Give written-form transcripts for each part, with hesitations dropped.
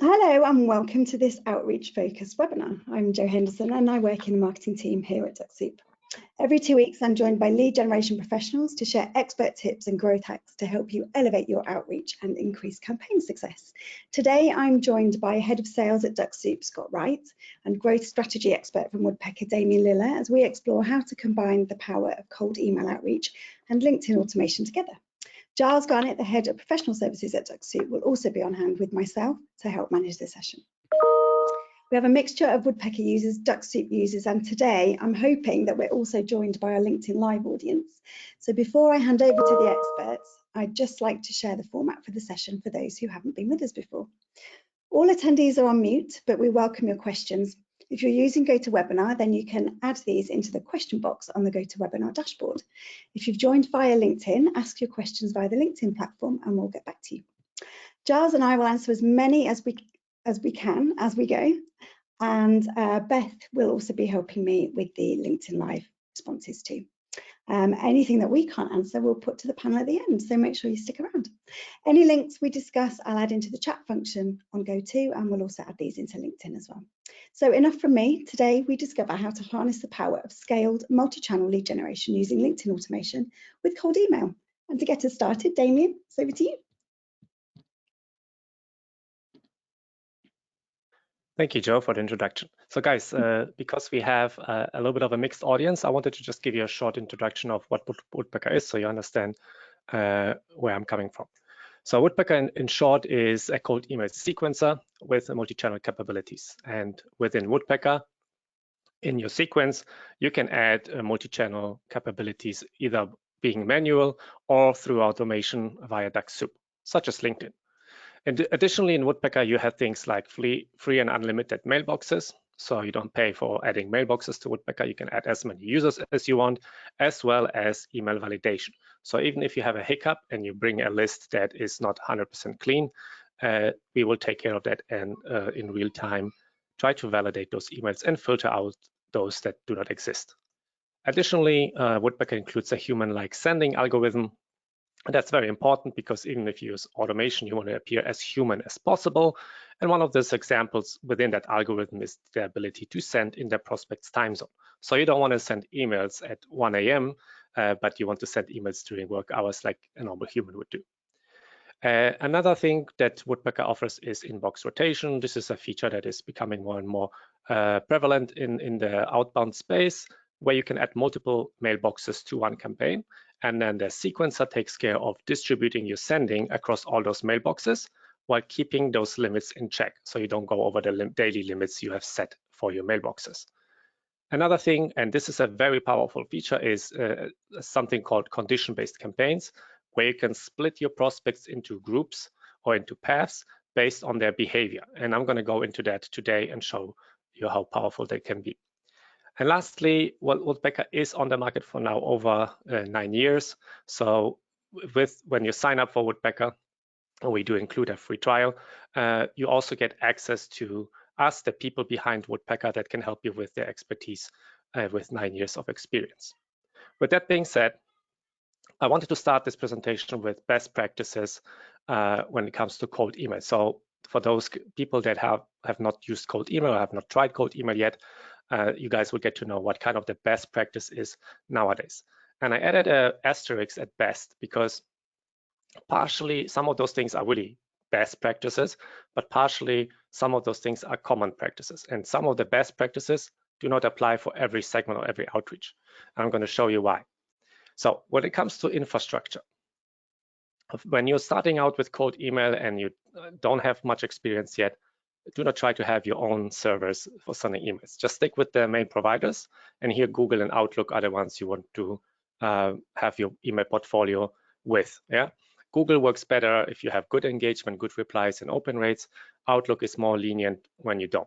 Hello and welcome to this Outreach Focused webinar. I'm Jo Henderson and I work in the marketing team here at Dux-Soup. Every 2 weeks, I'm joined by lead generation professionals to share expert tips and growth hacks to help you elevate your outreach and increase campaign success. Today, I'm joined by Head of Sales at Dux-Soup, Scott Wright, and Growth Strategy Expert from Woodpecker, Damian Lilla, as we explore how to combine the power of cold email outreach and LinkedIn automation together. Giles Garnett, the Head of Professional Services at Dux-Soup, will also be on hand with myself to help manage the session. We have a mixture of Woodpecker users, Dux-Soup users, and today I'm hoping that we're also joined by our LinkedIn Live audience. So before I hand over to the experts, I'd just like to share the format for the session for those who haven't been with us before. All attendees are on mute, but we welcome your questions. If you're using GoToWebinar, then you can add these into the question box on the GoToWebinar dashboard. If you've joined via LinkedIn, ask your questions via the LinkedIn platform and we'll get back to you. Giles and I will answer as many as we can as we go. And Beth will also be helping me with the LinkedIn Live responses too. Anything that we can't answer, we'll put to the panel at the end, so make sure you stick around. Any links we discuss, I'll add into the chat function on GoTo, and we'll also add these into LinkedIn as well. So enough from me. Today, we discover how to harness the power of scaled multi-channel lead generation using LinkedIn automation with cold email. And to get us started, Damian, it's over to you. Thank you, Jo, for the introduction. So guys, because we have a little bit of a mixed audience, I wanted to just give you a short introduction of what Woodpecker is so you understand where I'm coming from. So Woodpecker in short is a cold email sequencer with multi-channel capabilities. And within Woodpecker, in your sequence, you can add multi-channel capabilities either being manual or through automation via Dux-Soup, such as LinkedIn. And additionally, in Woodpecker, you have things like free and unlimited mailboxes. So you don't pay for adding mailboxes to Woodpecker. You can add as many users as you want, as well as email validation. So even if you have a hiccup and you bring a list that is not 100% clean, we will take care of that and in real time try to validate those emails and filter out those that do not exist. Additionally, Woodpecker includes a human-like sending algorithm. And that's very important because even if you use automation, you want to appear as human as possible. And one of those examples within that algorithm is the ability to send in the prospect's time zone. So you don't want to send emails at 1 a.m., but you want to send emails during work hours like a normal human would do. Another thing that Woodpecker offers is inbox rotation. This is a feature that is becoming more and more prevalent in the outbound space, where you can add multiple mailboxes to one campaign. And then the sequencer takes care of distributing your sending across all those mailboxes while keeping those limits in check, so you don't go over the daily limits you have set for your mailboxes. Another thing, and this is a very powerful feature, is something called condition-based campaigns, where you can split your prospects into groups or into paths based on their behavior. And I'm going to go into that today and show you how powerful they can be. And lastly, Woodpecker is on the market for now over 9 years. So when you sign up for Woodpecker, we do include a free trial, you also get access to us, the people behind Woodpecker, that can help you with their expertise with 9 years of experience. With that being said, I wanted to start this presentation with best practices when it comes to cold email. So for those people that have not used cold email or have not tried cold email yet, you guys will get to know what kind of the best practice is nowadays. And I added an asterisk at best because partially some of those things are really best practices, but partially some of those things are common practices. And some of the best practices do not apply for every segment or every outreach. I'm going to show you why. So when it comes to infrastructure, when you're starting out with cold email and you don't have much experience yet, do not try to have your own servers for sending emails. Just stick with the main providers, and here Google and Outlook are the ones you want to have your email portfolio with. Yeah, Google works better if you have good engagement, good replies, and open rates. Outlook is more lenient when you don't.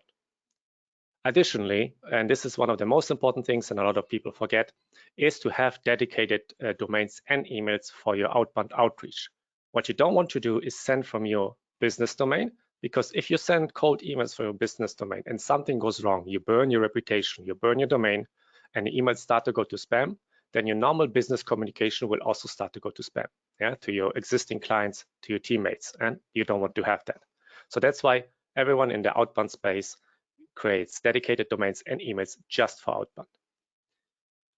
Additionally, and this is one of the most important things and a lot of people forget, is to have dedicated domains and emails for your outbound outreach. What you don't want to do is send from your business domain, because if you send cold emails for your business domain and something goes wrong, you burn your reputation, you burn your domain, and the emails start to go to spam, then your normal business communication will also start to go to spam, yeah, to your existing clients, to your teammates, and you don't want to have that. So that's why everyone in the outbound space creates dedicated domains and emails just for outbound.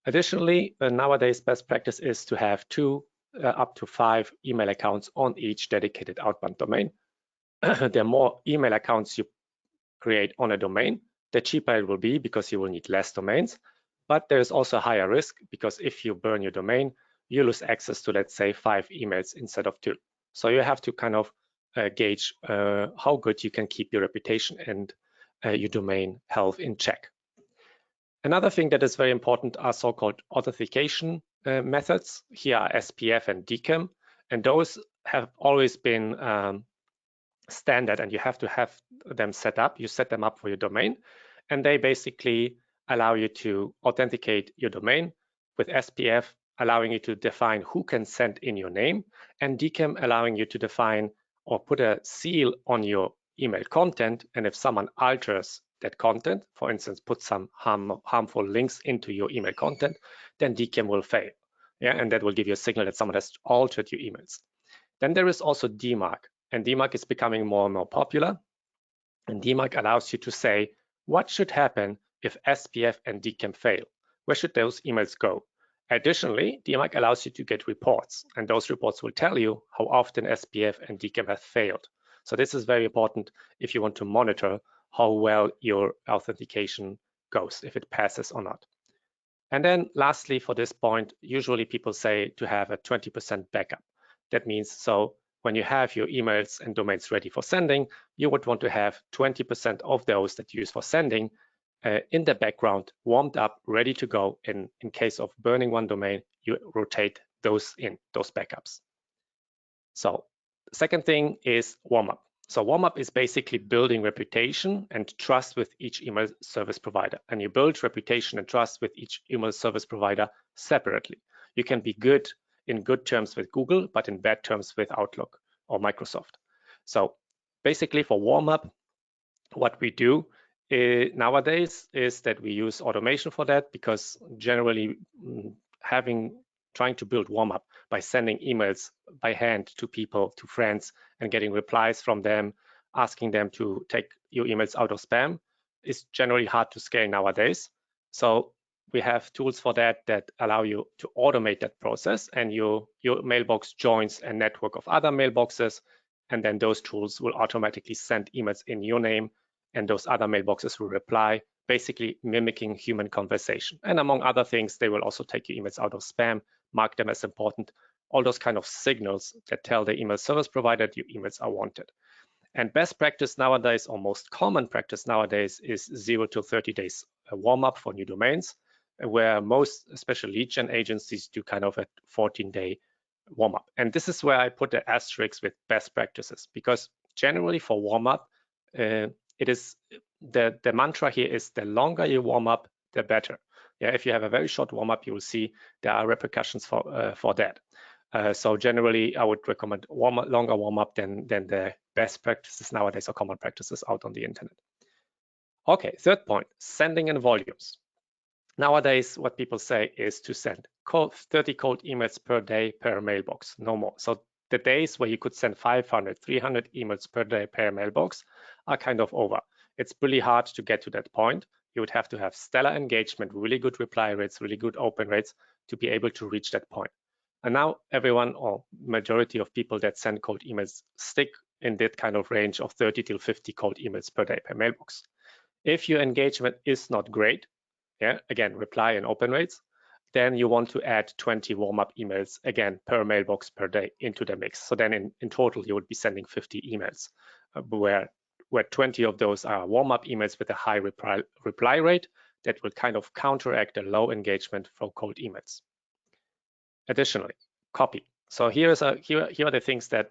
Additionally, nowadays best practice is to have 2 up to 5 email accounts on each dedicated outbound domain. The more email accounts you create on a domain, the cheaper it will be because you will need less domains. But there is also a higher risk because if you burn your domain, you lose access to, let's say, 5 emails instead of 2. So you have to kind of gauge how good you can keep your reputation and your domain health in check. Another thing that is very important are so-called authentication methods. Here are SPF and DKIM, and those have always been standard, and you have to have them set up. You set them up for your domain, and they basically allow you to authenticate your domain, with SPF allowing you to define who can send in your name, and DKIM allowing you to define or put a seal on your email content. And if someone alters that content, for instance, put some harmful links into your email content, then DKIM will fail. Yeah, and that will give you a signal that someone has altered your emails. Then there is also DMARC, and DMARC is becoming more and more popular. And DMARC allows you to say what should happen if SPF and DKIM fail. Where should those emails go? Additionally, DMARC allows you to get reports, and those reports will tell you how often SPF and DKIM have failed. So this is very important if you want to monitor how well your authentication goes, if it passes or not. And then lastly, for this point, usually people say to have a 20% backup. That means, so when you have your emails and domains ready for sending, you would want to have 20% of those that you use for sending in the background, warmed up, ready to go. In case of burning one domain, you rotate those backups. So the second thing is warm-up. So warm-up is basically building reputation and trust with each email service provider. And you build reputation and trust with each email service provider separately. You can be in good terms with Google, but in bad terms with Outlook or Microsoft. So basically for warm-up, what we do nowadays is that we use automation for that, because generally trying to build warm-up by sending emails by hand to people, to friends, and getting replies from them, asking them to take your emails out of spam is generally hard to scale nowadays. So we have tools for that allow you to automate that process, and your mailbox joins a network of other mailboxes, and then those tools will automatically send emails in your name, and those other mailboxes will reply, basically mimicking human conversation. And among other things, they will also take your emails out of spam, mark them as important, all those kind of signals that tell the email service provider that your emails are wanted. And best practice nowadays, or most common practice nowadays, is 0 to 30 days warm-up for new domains, where most, especially lead gen agencies, do kind of a 14-day warm-up. And this is where I put the asterisk with best practices, because generally for warm-up, it is the mantra here is the longer you warm up, the better. Yeah, if you have a very short warm up, you will see there are repercussions for that. So generally, I would recommend longer warm up than the best practices nowadays or common practices out on the internet. Okay, third point: sending in volumes. Nowadays, what people say is to send 30 cold emails per day per mailbox, no more. So the days where you could send 500, 300 emails per day per mailbox are kind of over. It's really hard to get to that point. You would have to have stellar engagement, really good reply rates, really good open rates to be able to reach that point. And now everyone, or majority of people that send cold emails, stick in that kind of range of 30 till 50 cold emails per day per mailbox. If your engagement is not great, yeah, again, reply and open rates, then you want to add 20 warm-up emails, again, per mailbox per day into the mix. So then in total, you would be sending 50 emails, where 20 of those are warm-up emails with a high reply rate that will kind of counteract the low engagement from cold emails. Additionally, copy. So here are the things that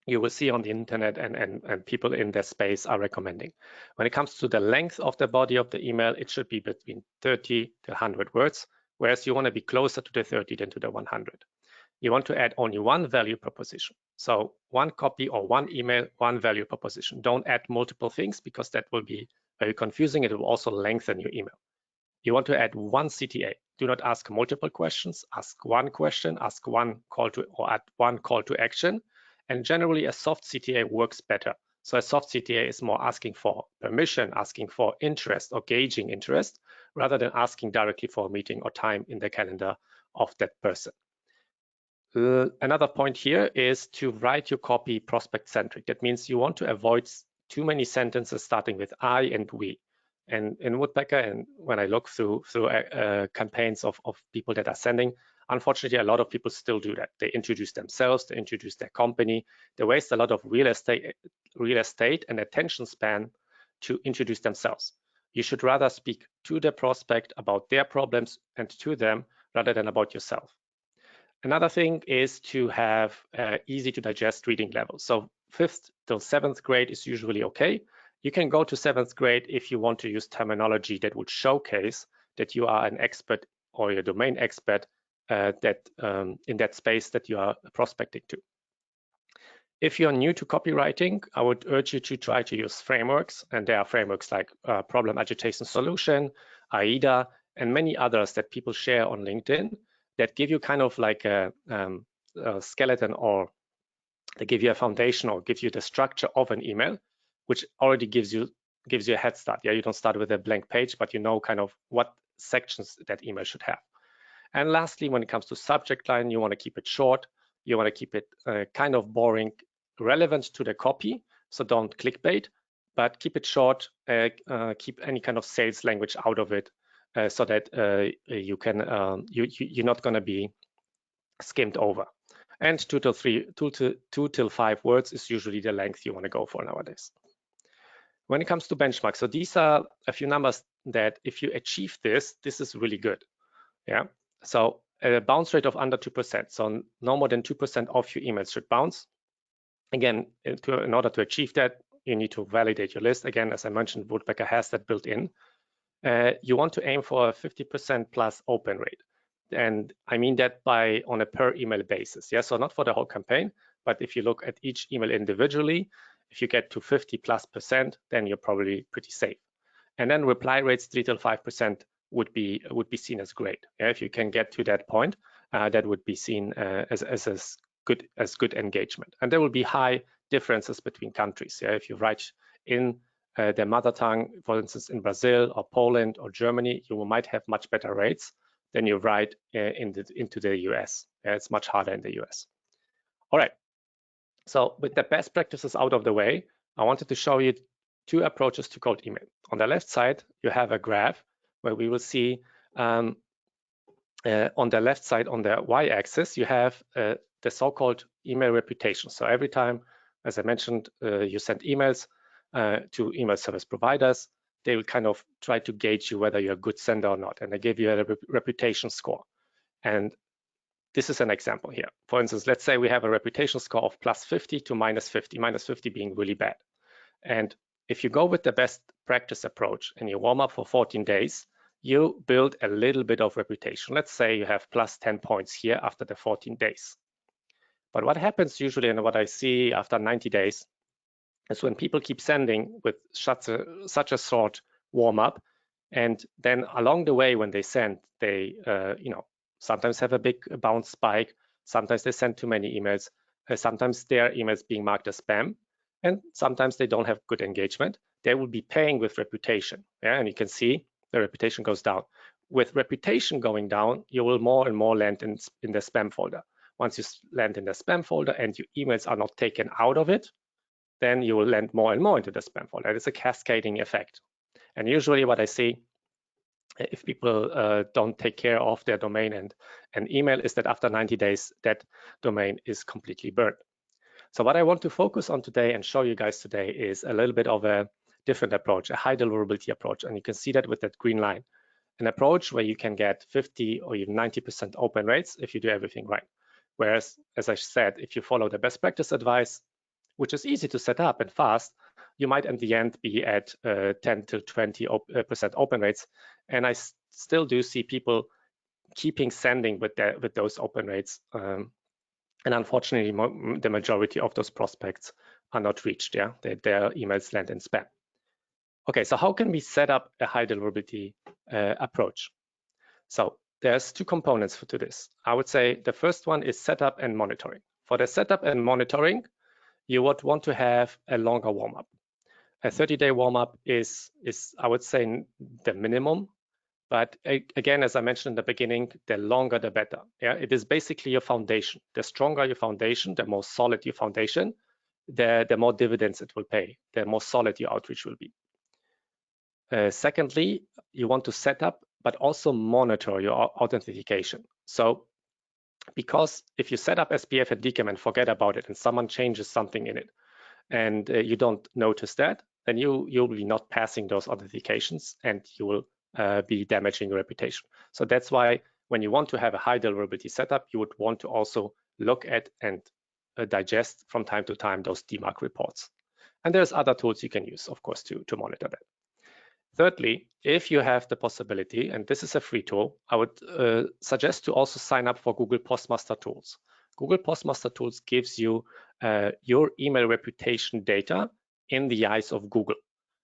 you will see on the internet and people in that space are recommending. When it comes to the length of the body of the email, it should be between 30 to 100 words, whereas you want to be closer to the 30 than to the 100. You want to add only one value proposition. So one copy or one email, one value proposition. Don't add multiple things, because that will be very confusing. It will also lengthen your email. You want to add one CTA. Do not ask multiple questions. Ask one question, ask one call to, or add one call to action. And generally, a soft CTA works better. So a soft CTA is more asking for permission, asking for interest or gauging interest, rather than asking directly for a meeting or time in the calendar of that person. Another point here is to write your copy prospect-centric. That means you want to avoid too many sentences starting with I and we. And in Woodpecker, and when I look through campaigns of people that are sending, unfortunately, a lot of people still do that. They introduce themselves, they introduce their company, they waste a lot of real estate and attention span to introduce themselves. You should rather speak to the prospect about their problems and to them rather than about yourself. Another thing is to have easy to digest reading levels. So 5th till 7th grade is usually okay. You can go to 7th grade if you want to use terminology that would showcase that you are an expert or a domain expert in that space that you are prospecting to. If you're new to copywriting, I would urge you to try to use frameworks, and there are frameworks like Problem Agitation Solution, AIDA, and many others that people share on LinkedIn that give you kind of like a skeleton, or they give you a foundation or give you the structure of an email, which already gives you a head start. Yeah, you don't start with a blank page, but you know kind of what sections that email should have. And lastly, when it comes to subject line, you want to keep it short. You want to keep it kind of boring, relevant to the copy. So don't clickbait, but keep it short. Keep any kind of sales language out of it, so that you're not going to be skimmed over. And 2 till 5 words is usually the length you want to go for nowadays. When it comes to benchmarks, so these are a few numbers that if you achieve this is really good. Yeah. So a bounce rate of under 2%. So no more than 2% of your emails should bounce. Again, in order to achieve that, you need to validate your list. Again, as I mentioned, Woodpecker has that built in. You want to aim for a 50% plus open rate. And I mean that on a per email basis. Yeah, so not for the whole campaign, but if you look at each email individually, if you get to 50+%, then you're probably pretty safe. And then reply rates 3 till 5% would be seen as great. Yeah, if you can get to that point, that would be seen as good engagement. And there will be high differences between countries. Yeah, if you write in their mother tongue, for instance, in Brazil or Poland or Germany, you might have much better rates than you write into the US. Yeah, it's much harder in the US. All right. So with the best practices out of the way, I wanted to show you 2 approaches to cold email. On the left side, you have a graph where we will see on the left side, on the y-axis, you have the so-called email reputation. So every time, as I mentioned, you send emails to email service providers, they will kind of try to gauge you whether you're a good sender or not. And they give you a reputation score. And this is an example here. For instance, let's say we have a reputation score of +50 to -50, -50 being really bad. And if you go with the best practice approach and you warm up for 14 days, you build a little bit of reputation. Let's say you have +10 points here after the 14 days. But what happens usually, and what I see after 90 days, is when people keep sending with such a short warm up, and then along the way when they send, they sometimes have a big bounce spike, sometimes they send too many emails, sometimes their emails being marked as spam, and sometimes they don't have good engagement. They will be paying with reputation. Yeah, and you can see the reputation goes down. With reputation going down, you will more and more land in the spam folder. Once you land in the spam folder and your emails are not taken out of it, then you will land more and more into the spam folder. It's a cascading effect. And usually what I see, if people don't take care of their domain and email, is that after 90 days, that domain is completely burned. So what I want to focus on today and show you guys today is a little bit of a different approach, a high deliverability approach. And you can see that with that green line, an approach where you can get 50 or even 90% open rates if you do everything right. Whereas, as I said, if you follow the best practice advice, which is easy to set up and fast, you might in the end be at 10 to 20% open rates. And I still do see people keeping sending with those open rates. And unfortunately, the majority of those prospects are not reached. Yeah, their emails land in spam. Okay, so how can we set up a high deliverability approach? So there's 2 components to this. I would say the first one is setup and monitoring. For the setup and monitoring, you would want to have a longer warm-up. A 30-day warm-up is, I would say, the minimum. But again, as I mentioned in the beginning, the longer the better. Yeah, it is basically your foundation. The stronger your foundation, the more solid your foundation, the more dividends it will pay, the more solid your outreach will be. Secondly, you want to set up, but also monitor your authentication. So, because if you set up SPF and DKIM and forget about it, and someone changes something in it, and you don't notice that, then you'll be not passing those authentications, and you will be damaging your reputation. So that's why when you want to have a high deliverability setup, you would want to also look at and digest from time to time those DMARC reports. And there's other tools you can use, of course, to monitor that. Thirdly, if you have the possibility, and this is a free tool, I would suggest to also sign up for Google Postmaster Tools. Google Postmaster Tools gives you your email reputation data in the eyes of Google.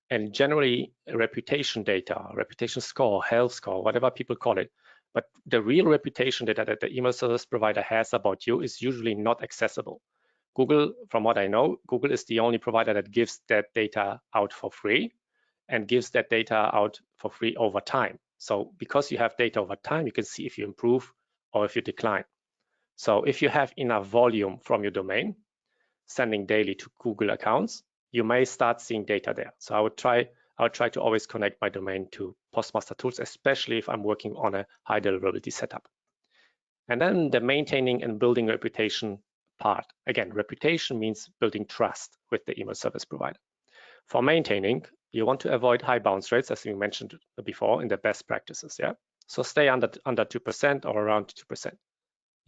And generally, reputation data, reputation score, health score, whatever people call it, but the real reputation data that the email service provider has about you is usually not accessible. Google, from what I know, Google is the only provider that gives that data out for free and gives that data out for free over time. So because you have data over time, you can see if you improve or if you decline. So if you have enough volume from your domain, sending daily to Google accounts, you may start seeing data there. So I would try to always connect my domain to Postmaster Tools, especially if I'm working on a high deliverability setup. And then the maintaining and building reputation part. Again, reputation means building trust with the email service provider. For maintaining, you want to avoid high bounce rates, as we mentioned before in the best practices. Yeah, so stay under 2% or around 2%.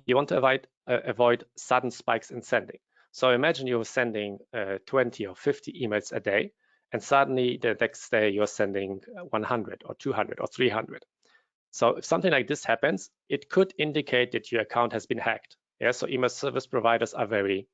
You want to avoid sudden spikes in sending. So imagine you're sending 20 or 50 emails a day, and suddenly the next day you're sending 100 or 200 or 300. So if something like this happens, it could indicate that your account has been hacked. Yeah, so email service providers are very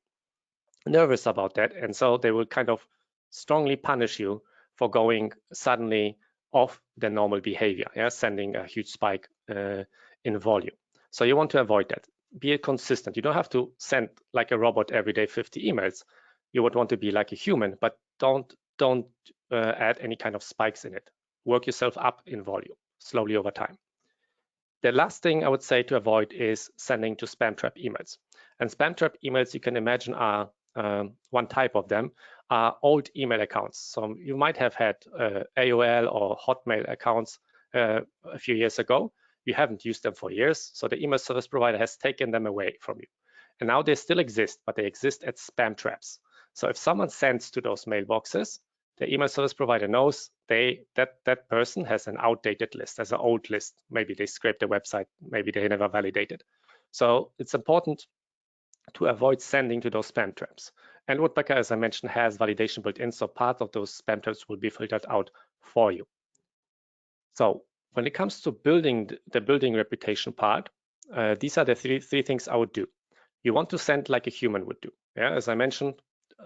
nervous about that, and so they will kind of strongly punish you for going suddenly off the normal behavior, yeah, sending a huge spike in volume. So you want to avoid that. Be consistent. You don't have to send like a robot every day 50 emails. You would want to be like a human, but don't add any kind of spikes in it. Work yourself up in volume slowly over time. The last thing I would say to avoid is sending to spam trap emails. And spam trap emails, you can imagine, are one type of them are old email accounts. So you might have had AOL or Hotmail accounts a few years ago. You haven't used them for years, so the email service provider has taken them away from you. And now they still exist, but they exist as spam traps. So if someone sends to those mailboxes, the email service provider knows that person has an outdated list, has an old list. Maybe they scraped the website, maybe they never validated. So it's important to avoid sending to those spam traps. And Woodpecker, as I mentioned, has validation built in, so part of those spam traps will be filtered out for you. So when it comes to building reputation part, these are the three things I would do. You want to send like a human would do. Yeah, as I mentioned,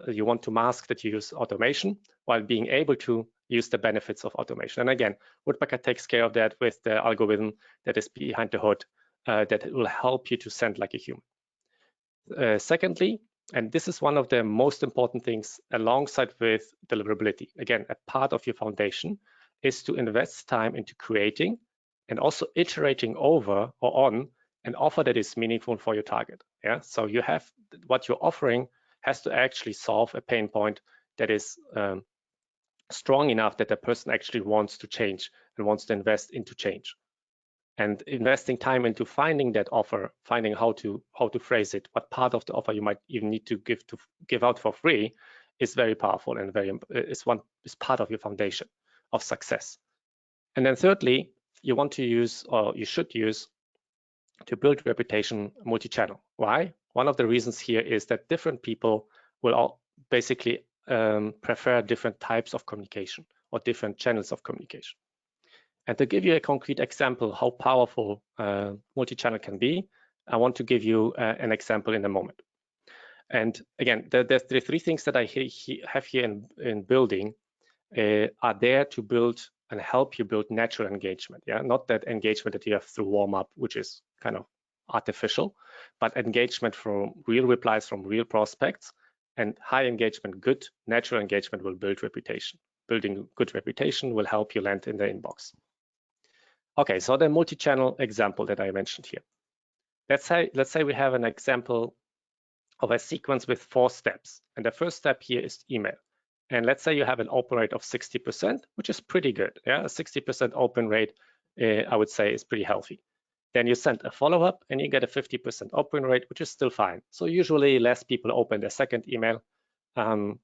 you want to mask that you use automation while being able to use the benefits of automation. And again, Woodpecker takes care of that with the algorithm that is behind the hood that will help you to send like a human. Secondly, and this is one of the most important things alongside with deliverability, again, a part of your foundation is to invest time into creating and also iterating over or on an offer that is meaningful for your target. Yeah, so you have what you're offering has to actually solve a pain point that is strong enough that the person actually wants to change and wants to invest into change. And investing time into finding that offer, finding how to phrase it, what part of the offer you might even need to give out for free, is very powerful and is part of your foundation of success. And then thirdly, you want to use, or you should use, to build reputation multi-channel. Why? One of the reasons here is that different people will all basically prefer different types of communication or different channels of communication. And to give you a concrete example how powerful multi-channel can be, I want to give you an example in a moment. And again, the three things that I have here in building are there to build and help you build natural engagement. Yeah, not that engagement that you have through warm-up, which is kind of artificial, but engagement from real replies from real prospects And high engagement, good natural engagement will build reputation. Building good reputation will help you land in the inbox. Okay, so the multi-channel example that I mentioned here. Let's say we have an example of a sequence with 4 steps. And the first step here is email. And let's say you have an open rate of 60%, which is pretty good. Yeah, a 60% open rate, I would say, is pretty healthy. Then you send a follow-up and you get a 50% open rate, which is still fine. So usually less people open the second email when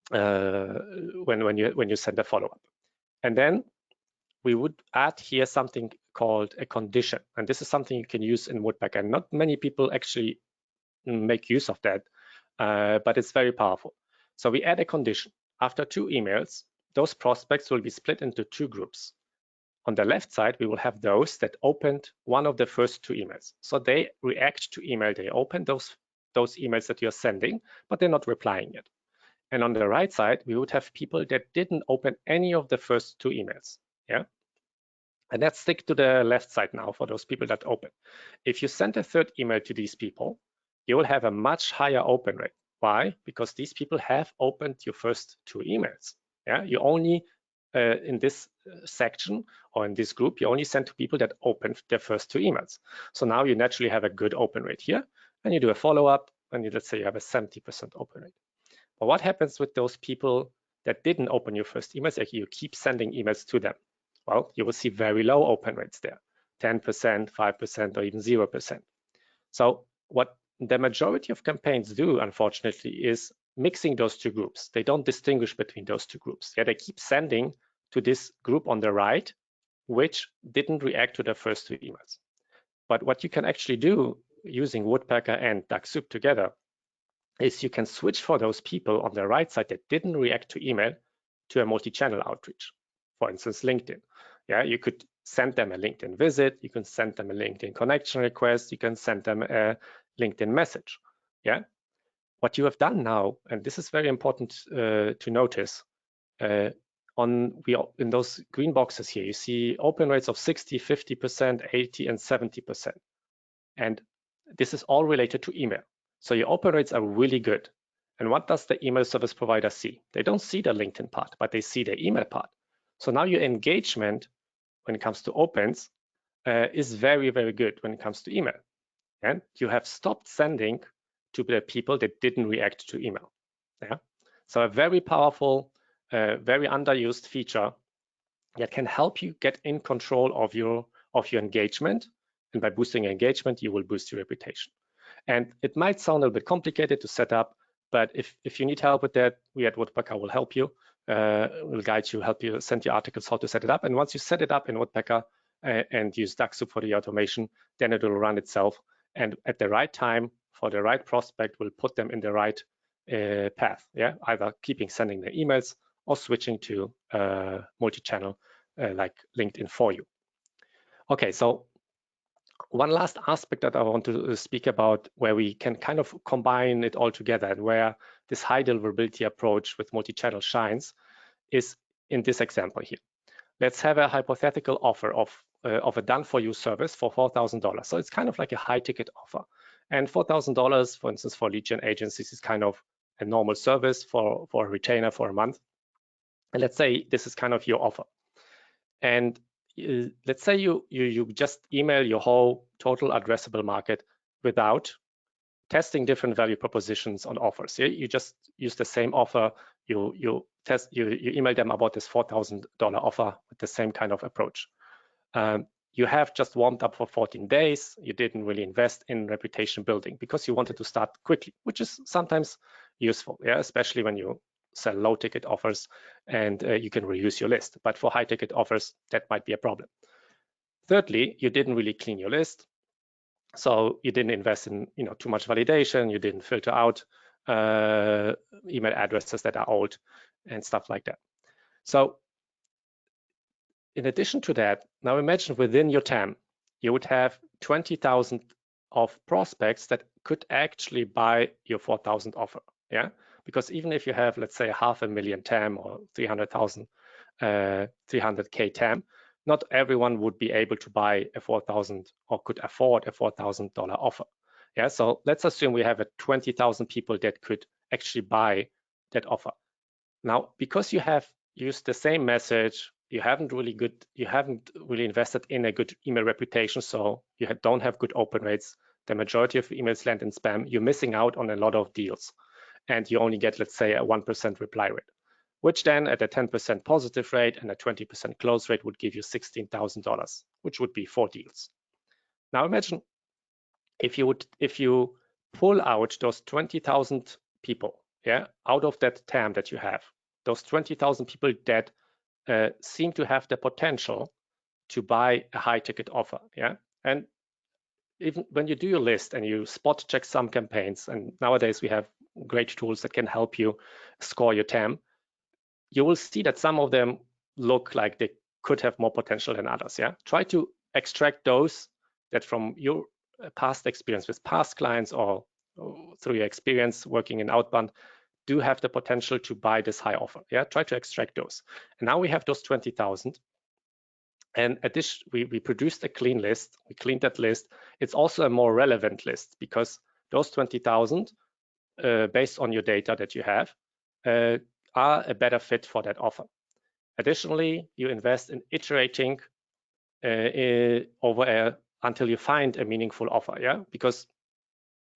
you send a follow-up. And then we would add here something called a condition. And this is something you can use in Woodpecker. And not many people actually make use of that, but it's very powerful. So we add a condition. After 2 emails, those prospects will be split into 2 groups. On the left side, we will have those that opened one of the first 2 emails. So they react to email. They open those emails that you're sending, but they're not replying yet. And on the right side, we would have people that didn't open any of the first 2 emails. Yeah. And let's stick to the left side now for those people that open. If you send a 3rd email to these people, you will have a much higher open rate. Why? Because these people have opened your first 2 emails. Yeah, you only in this section or in this group, you only send to people that opened their first 2 emails. So now you naturally have a good open rate here, and you do a follow-up, and let's say you have a 70% open rate. But what happens with those people that didn't open your first emails? Like you keep sending emails to them. Well, you will see very low open rates there, 10%, 5%, or even 0%. So what the majority of campaigns do, unfortunately, is mixing those 2 groups. They don't distinguish between those 2 groups. Yeah, they keep sending to this group on the right, which didn't react to the first 2 emails. But what you can actually do using Woodpecker and Dux-Soup together is you can switch for those people on the right side that didn't react to email to a multi-channel outreach. For instance, LinkedIn. Yeah, you could send them a LinkedIn visit, you can send them a LinkedIn connection request, you can send them a LinkedIn message. Yeah, what you have done now, and this is very important to notice, in those green boxes here, you see open rates of 60, 50%, 80, and 70%. And this is all related to email. So your open rates are really good. And what does the email service provider see? They don't see the LinkedIn part, but they see the email part. So now your engagement when it comes to opens is very, very good when it comes to email. And you have stopped sending to the people that didn't react to email. Yeah. So a very powerful, very underused feature that can help you get in control of your engagement. And by boosting engagement, you will boost your reputation. And it might sound a little bit complicated to set up, but if you need help with that, we at Woodpecker will help you. We'll guide you, help you, send you articles how to set it up. And once you set it up in Woodpecker and use Dux-Soup for the automation, then it will run itself. And at the right time, for the right prospect, we'll put them in the right path. Yeah, either keeping sending the emails or switching to multi-channel like LinkedIn for you. Okay, so one last aspect that I want to speak about where we can kind of combine it all together and where this high deliverability approach with multi-channel shines is in this example here. Let's have a hypothetical offer of a done-for-you service for $4,000. So it's kind of like a high-ticket offer. And $4,000, for instance, for lead gen agencies is kind of a normal service for a retainer for a month. And let's say this is kind of your offer. And let's say you just email your whole total addressable market without testing different value propositions on offers. You just use the same offer. You email them about this $4,000 offer with the same kind of approach. You have just warmed up for 14 days. You didn't really invest in reputation building because you wanted to start quickly, which is sometimes useful, yeah, especially when you sell low ticket offers and you can reuse your list. But for high ticket offers, that might be a problem. Thirdly, you didn't really clean your list. So you didn't invest in too much validation. You didn't filter out email addresses that are old and stuff like that. So in addition to that, now imagine within your TAM, you would have 20,000 of prospects that could actually buy your 4,000 offer. Yeah, because even if you have, let's say, 500,000 TAM or 300,000, 300K TAM, not everyone would be able to buy a 4,000 or could afford a $4,000 offer. Yeah, so let's assume we have 20,000 people that could actually buy that offer. Now, because you have used the same message, you haven't really invested in a good email reputation, so you don't have good open rates. The majority of emails land in spam. You're missing out on a lot of deals, and you only get, let's say, a 1% reply rate, which then at a 10% positive rate and a 20% close rate would give you $16,000, which would be 4 deals. Now imagine if you pull out those 20,000 people, yeah, out of that TAM that you have, those 20,000 people that seem to have the potential to buy a high ticket offer, yeah. And even when you do your list and you spot check some campaigns, and nowadays we have great tools that can help you score your TAM, you will see that some of them look like they could have more potential than others, yeah. Try to extract those that from your past experience with past clients or through your experience working in outbound do have the potential to buy this high offer, yeah. Try to extract those. And now we have those 20,000. And we produced a clean list. We cleaned that list. It's also a more relevant list because those 20,000, based on your data that you have, are a better fit for that offer. Additionally, you invest in iterating until you find a meaningful offer, yeah? Because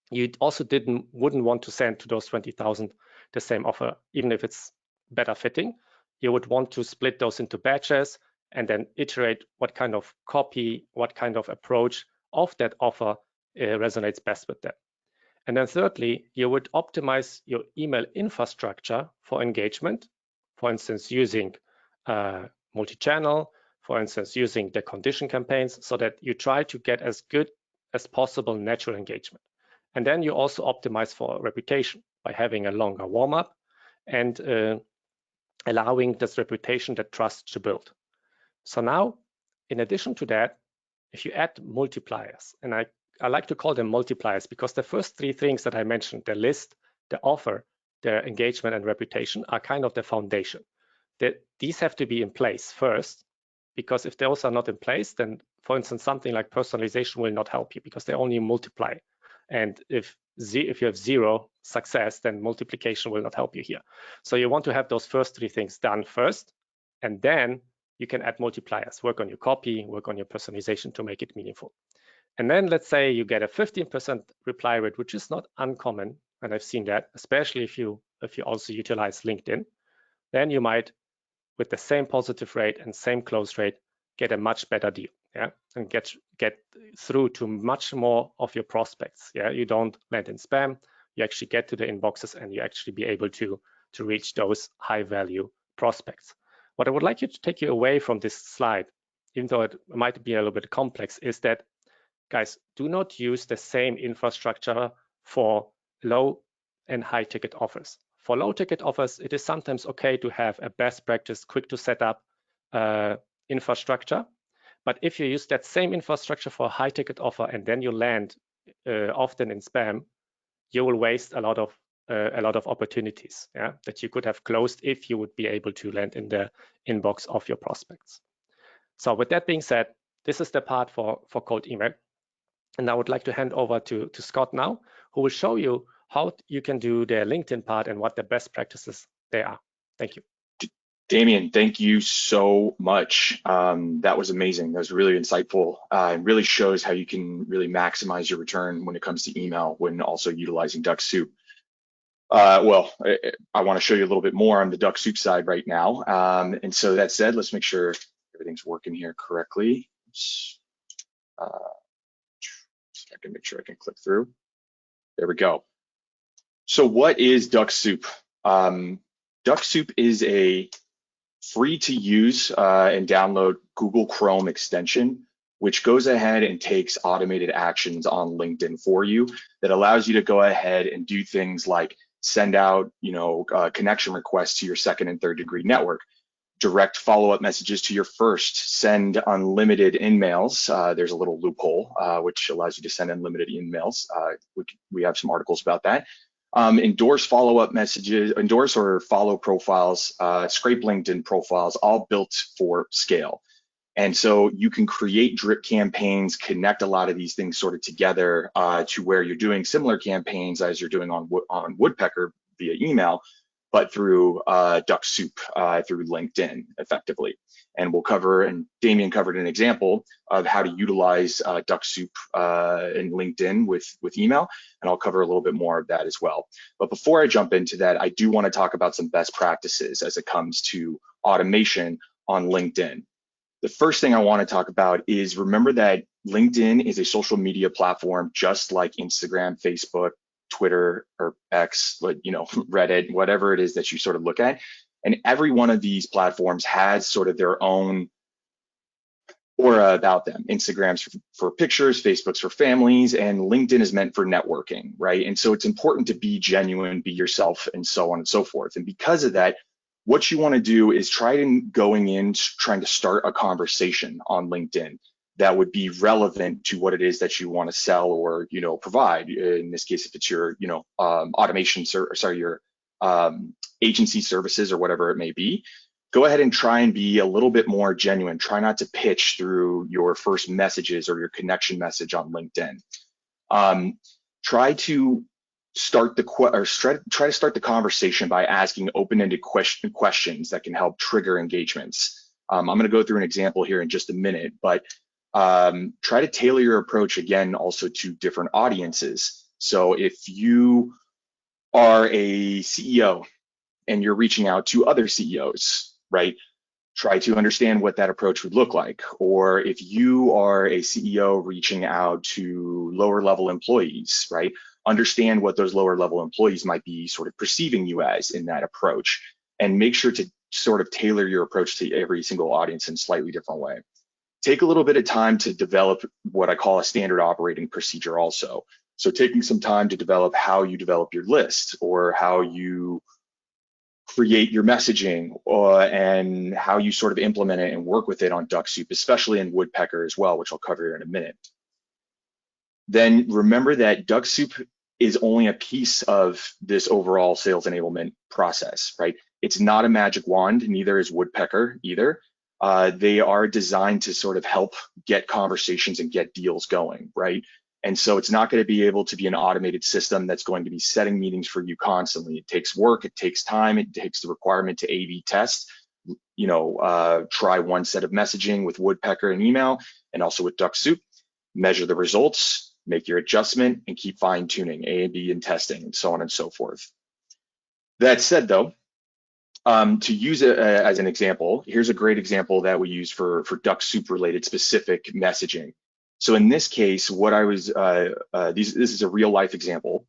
you also wouldn't want to send to those 20,000 the same offer, even if it's better fitting. You would want to split those into batches and then iterate what kind of copy, what kind of approach of that offer resonates best with them. And then thirdly, you would optimize your email infrastructure for engagement, for instance, using multi-channel, for instance, using the condition campaigns, so that you try to get as good as possible natural engagement. And then you also optimize for reputation by having a longer warm-up and allowing this reputation, that trust to build. So now, in addition to that, if you add multipliers, and I like to call them multipliers because the first 3 things that I mentioned, the list, the offer, the engagement and reputation, are kind of the foundation. These have to be in place first, because if those are not in place, then, for instance, something like personalization will not help you because they only multiply. And if you have 0 success, then multiplication will not help you here. So you want to have those first 3 things done first, and then you can add multipliers, work on your copy, work on your personalization to make it meaningful. And then let's say you get a 15% reply rate, which is not uncommon, and I've seen that, especially if you also utilize LinkedIn, then you might, with the same positive rate and same close rate, get a much better deal, yeah, and get through to much more of your prospects, yeah. You don't land in spam, you actually get to the inboxes, and you actually be able to reach those high value prospects. What I would like you to take you away from this slide, even though it might be a little bit complex, is that, guys, do not use the same infrastructure for low and high ticket offers. For low ticket offers, it is sometimes okay to have a best practice, quick to set up infrastructure. But if you use that same infrastructure for a high ticket offer and then you land often in spam, you will waste a lot of opportunities, yeah, that you could have closed if you would be able to land in the inbox of your prospects. So with that being said, this is the part for cold email. And I would like to hand over to Scott now, who will show you how you can do the LinkedIn part and what the best practices they are. Thank you. Damian, thank you so much. That was amazing. That was really insightful. It really shows how you can really maximize your return when it comes to email when also utilizing Dux-Soup. Well, I want to show you a little bit more on the Dux-Soup side right now. And so that said, let's make sure everything's working here correctly. I can make sure I can click through. There we go. So what is Dux-Soup? Dux-Soup is a free to use and download Google Chrome extension, which goes ahead and takes automated actions on LinkedIn for you that allows you to go ahead and do things like send out, connection requests to your 2nd and 3rd degree network, direct follow-up messages to your first, send unlimited emails. There's a little loophole which allows you to send unlimited emails. We have some articles about that. Endorse follow-up messages, endorse or follow profiles, scrape LinkedIn profiles, all built for scale. And so you can create drip campaigns, connect a lot of these things sort of together to where you're doing similar campaigns as you're doing on Woodpecker, via email, but through Dux-Soup, through LinkedIn effectively. And we'll cover, and Damian covered an example of how to utilize Dux-Soup in LinkedIn with email, and I'll cover a little bit more of that as well. But before I jump into that, I do want to talk about some best practices as it comes to automation on LinkedIn. The first thing I want to talk about is remember that LinkedIn is a social media platform just like Instagram, Facebook, Twitter, or X, but Reddit, whatever it is that you sort of look at. And every one of these platforms has sort of their own aura about them. Instagram's for pictures, Facebook's for families, and LinkedIn is meant for networking, right? And so it's important to be genuine, be yourself, and so on and so forth. And because of that, what you want to do is trying to start a conversation on LinkedIn that would be relevant to what it is that you want to sell or provide. In this case, if it's your your agency services or whatever it may be, go ahead and try and be a little bit more genuine. Try not to pitch through your first messages or your connection message on LinkedIn. Try to start the conversation by asking open-ended questions that can help trigger engagements. I'm going to go through an example here in just a minute, but try to tailor your approach again also to different audiences. So if you are a CEO and you're reaching out to other CEOs, right? Try to understand what that approach would look like. Or if you are a CEO reaching out to lower level employees, right? Understand what those lower level employees might be sort of perceiving you as in that approach, and make sure to sort of tailor your approach to every single audience in a slightly different way. Take a little bit of time to develop what I call a standard operating procedure also. So taking some time to develop how you develop your list or how you create your messaging and how you sort of implement it and work with it on Dux-Soup, especially in Woodpecker as well, which I'll cover here in a minute. Then remember that Dux-Soup is only a piece of this overall sales enablement process, right? It's not a magic wand, neither is Woodpecker either. They are designed to sort of help get conversations and get deals going, right? And so it's not going to be able to be an automated system that's going to be setting meetings for you constantly. It takes work, it takes time, it takes the requirement to A/B test, try one set of messaging with Woodpecker and email, and also with Dux-Soup, measure the results, make your adjustment, and keep fine tuning, A and B and testing, and so on and so forth. That said though, to use it as an example, here's a great example that we use for Dux-Soup related specific messaging. So in this case, what I was, this is a real life example.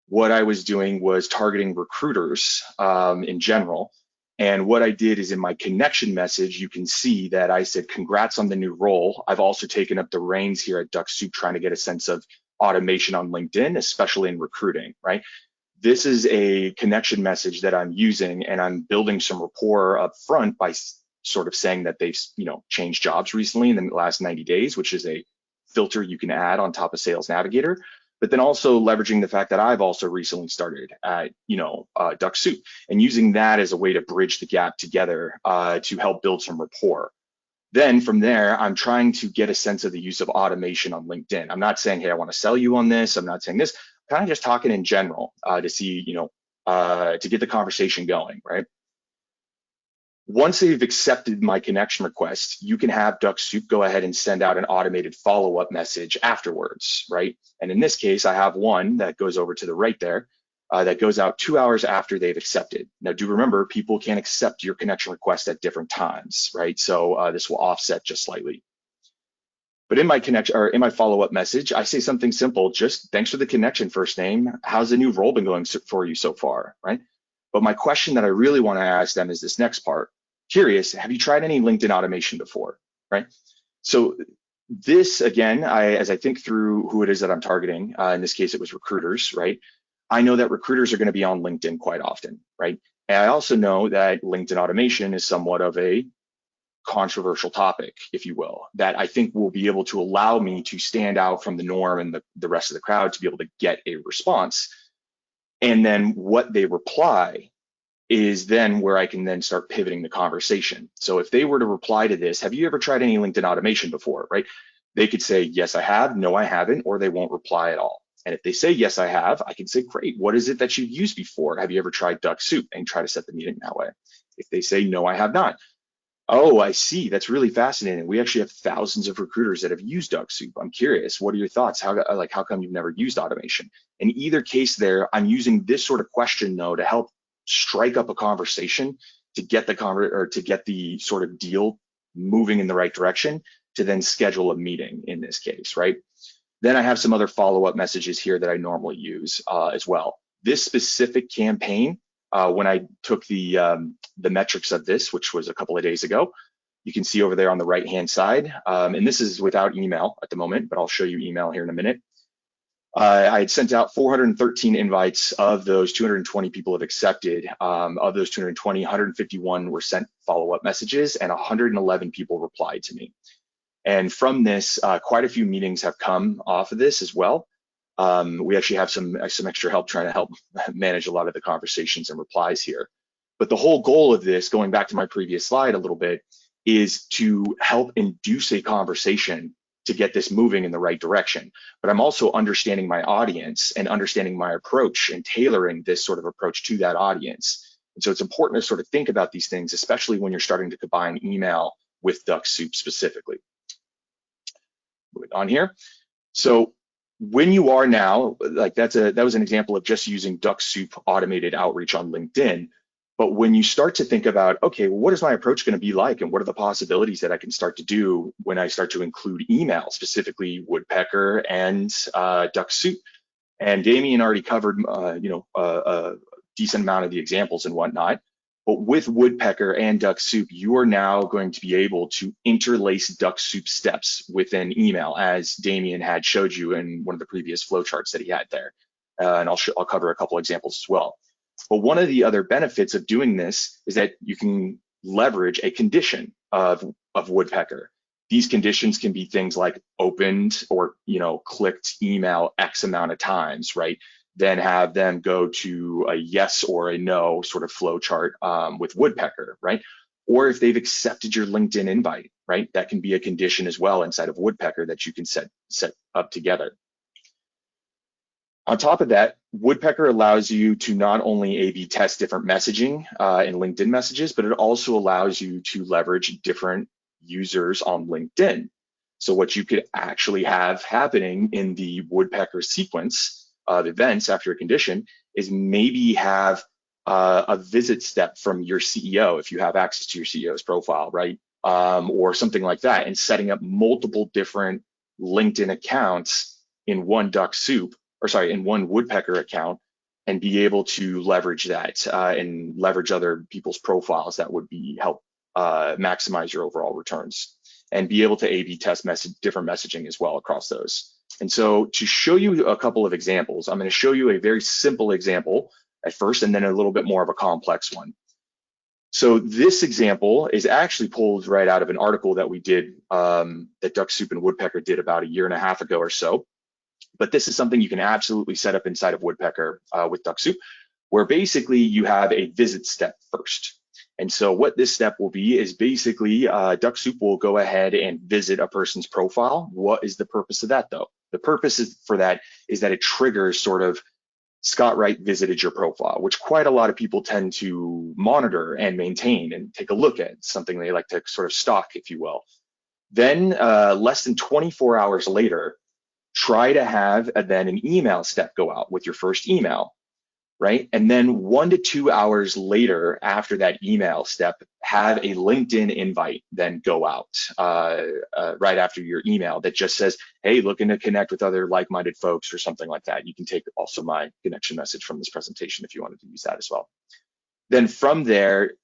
What I was doing was targeting recruiters in general. And what I did is in my connection message, you can see that I said, congrats on the new role. I've also taken up the reins here at Dux-Soup trying to get a sense of automation on LinkedIn, especially in recruiting, right? This is a connection message that I'm using, and I'm building some rapport up front by sort of saying that they've changed jobs recently in the last 90 days, which is a filter you can add on top of Sales Navigator, but then also leveraging the fact that I've also recently started at Dux-Soup, and using that as a way to bridge the gap together to help build some rapport. Then from there, I'm trying to get a sense of the use of automation on LinkedIn. I'm not saying, hey, I want to sell you on this. I'm not saying this. I'm kind of just talking in general to see, to get the conversation going, right? Once they've accepted my connection request, you can have Dux-Soup go ahead and send out an automated follow-up message afterwards, right? And in this case, I have one that goes over to the right there that goes out 2 hours after they've accepted. Now, do remember, people can accept your connection request at different times, right? So this will offset just slightly. But in my follow-up message, I say something simple, just thanks for the connection, first name. How's the new role been going for you so far, right? But my question that I really want to ask them is this next part. Curious, have you tried any LinkedIn automation before, right? So this, again, as I think through who it is that I'm targeting, in this case, it was recruiters, right? I know that recruiters are going to be on LinkedIn quite often, right? And I also know that LinkedIn automation is somewhat of a controversial topic, if you will, that I think will be able to allow me to stand out from the norm and the rest of the crowd to be able to get a response. And then what they reply is then where I can then start pivoting the conversation. So if they were to reply to this, have you ever tried any LinkedIn automation before, right? They could say, yes, I have, no, I haven't, or they won't reply at all. And if they say, yes, I have, I can say, great, what is it that you've used before? Have you ever tried Dux-Soup? And try to set the meeting that way. If they say, no, I have not. Oh, I see. That's really fascinating. We actually have thousands of recruiters that have used Dux-Soup. I'm curious. What are your thoughts? How come you've never used automation? In either case there, I'm using this sort of question though to help strike up a conversation to get the sort of deal moving in the right direction to then schedule a meeting in this case, right? Then I have some other follow-up messages here that I normally use as well. This specific campaign, when I took the metrics of this, which was a couple of days ago, you can see over there on the right-hand side, and this is without email at the moment, but I'll show you email here in a minute. I had sent out 413 invites. Of those, 220 people have accepted. Of those 220, 151 were sent follow-up messages, and 111 people replied to me. And from this, quite a few meetings have come off of this as well. We actually have some extra help trying to help manage a lot of the conversations and replies here. But the whole goal of this, going back to my previous slide a little bit, is to help induce a conversation to get this moving in the right direction. But I'm also understanding my audience and understanding my approach and tailoring this sort of approach to that audience. And so it's important to sort of think about these things, especially when you're starting to combine email with Dux-Soup specifically. Moving on here. So when you are now, like that was an example of just using Dux-Soup automated outreach on LinkedIn. But when you start to think about, okay, well, what is my approach going to be like, and what are the possibilities that I can start to do when I start to include email, specifically Woodpecker and Dux-Soup? And Damian already covered, a decent amount of the examples and whatnot. But with Woodpecker and Dux-Soup, you are now going to be able to interlace Dux-Soup steps within email, as Damian had showed you in one of the previous flowcharts that he had there. And I'll cover a couple examples as well. But one of the other benefits of doing this is that you can leverage a condition of Woodpecker. These conditions can be things like opened or clicked email X amount of times, right? Then have them go to a yes or a no sort of flow chart with Woodpecker, right? Or if they've accepted your LinkedIn invite, right? That can be a condition as well inside of Woodpecker that you can set up together. On top of that, Woodpecker allows you to not only A/B test different messaging in LinkedIn messages, but it also allows you to leverage different users on LinkedIn. So what you could actually have happening in the Woodpecker sequence of events after a condition is maybe have a visit step from your CEO if you have access to your CEO's profile, right? Or something like that, and setting up multiple different LinkedIn accounts in one in one Woodpecker account, and be able to leverage that and leverage other people's profiles that would help maximize your overall returns, and be able to A/B test different messaging as well across those. And so to show you a couple of examples, I'm going to show you a very simple example at first, and then a little bit more of a complex one. So this example is actually pulled right out of an article that we did, that Dux-Soup and Woodpecker did about 1.5 years ago or so. But this is something you can absolutely set up inside of Woodpecker with Dux-Soup, where basically you have a visit step first. And so what this step will be is basically Dux-Soup will go ahead and visit a person's profile. What is the purpose of that though? The purpose for that is that it triggers sort of Scott Wright visited your profile, which quite a lot of people tend to monitor and maintain and take a look at, something they like to sort of stalk, if you will. Then less than 24 hours later, try to have then an email step go out with your first email, right? And then 1 to 2 hours later after that email step, have a LinkedIn invite then go out right after your email that just says, hey, looking to connect with other like-minded folks or something like that. You can take also my connection message from this presentation if you wanted to use that as well. Then from there,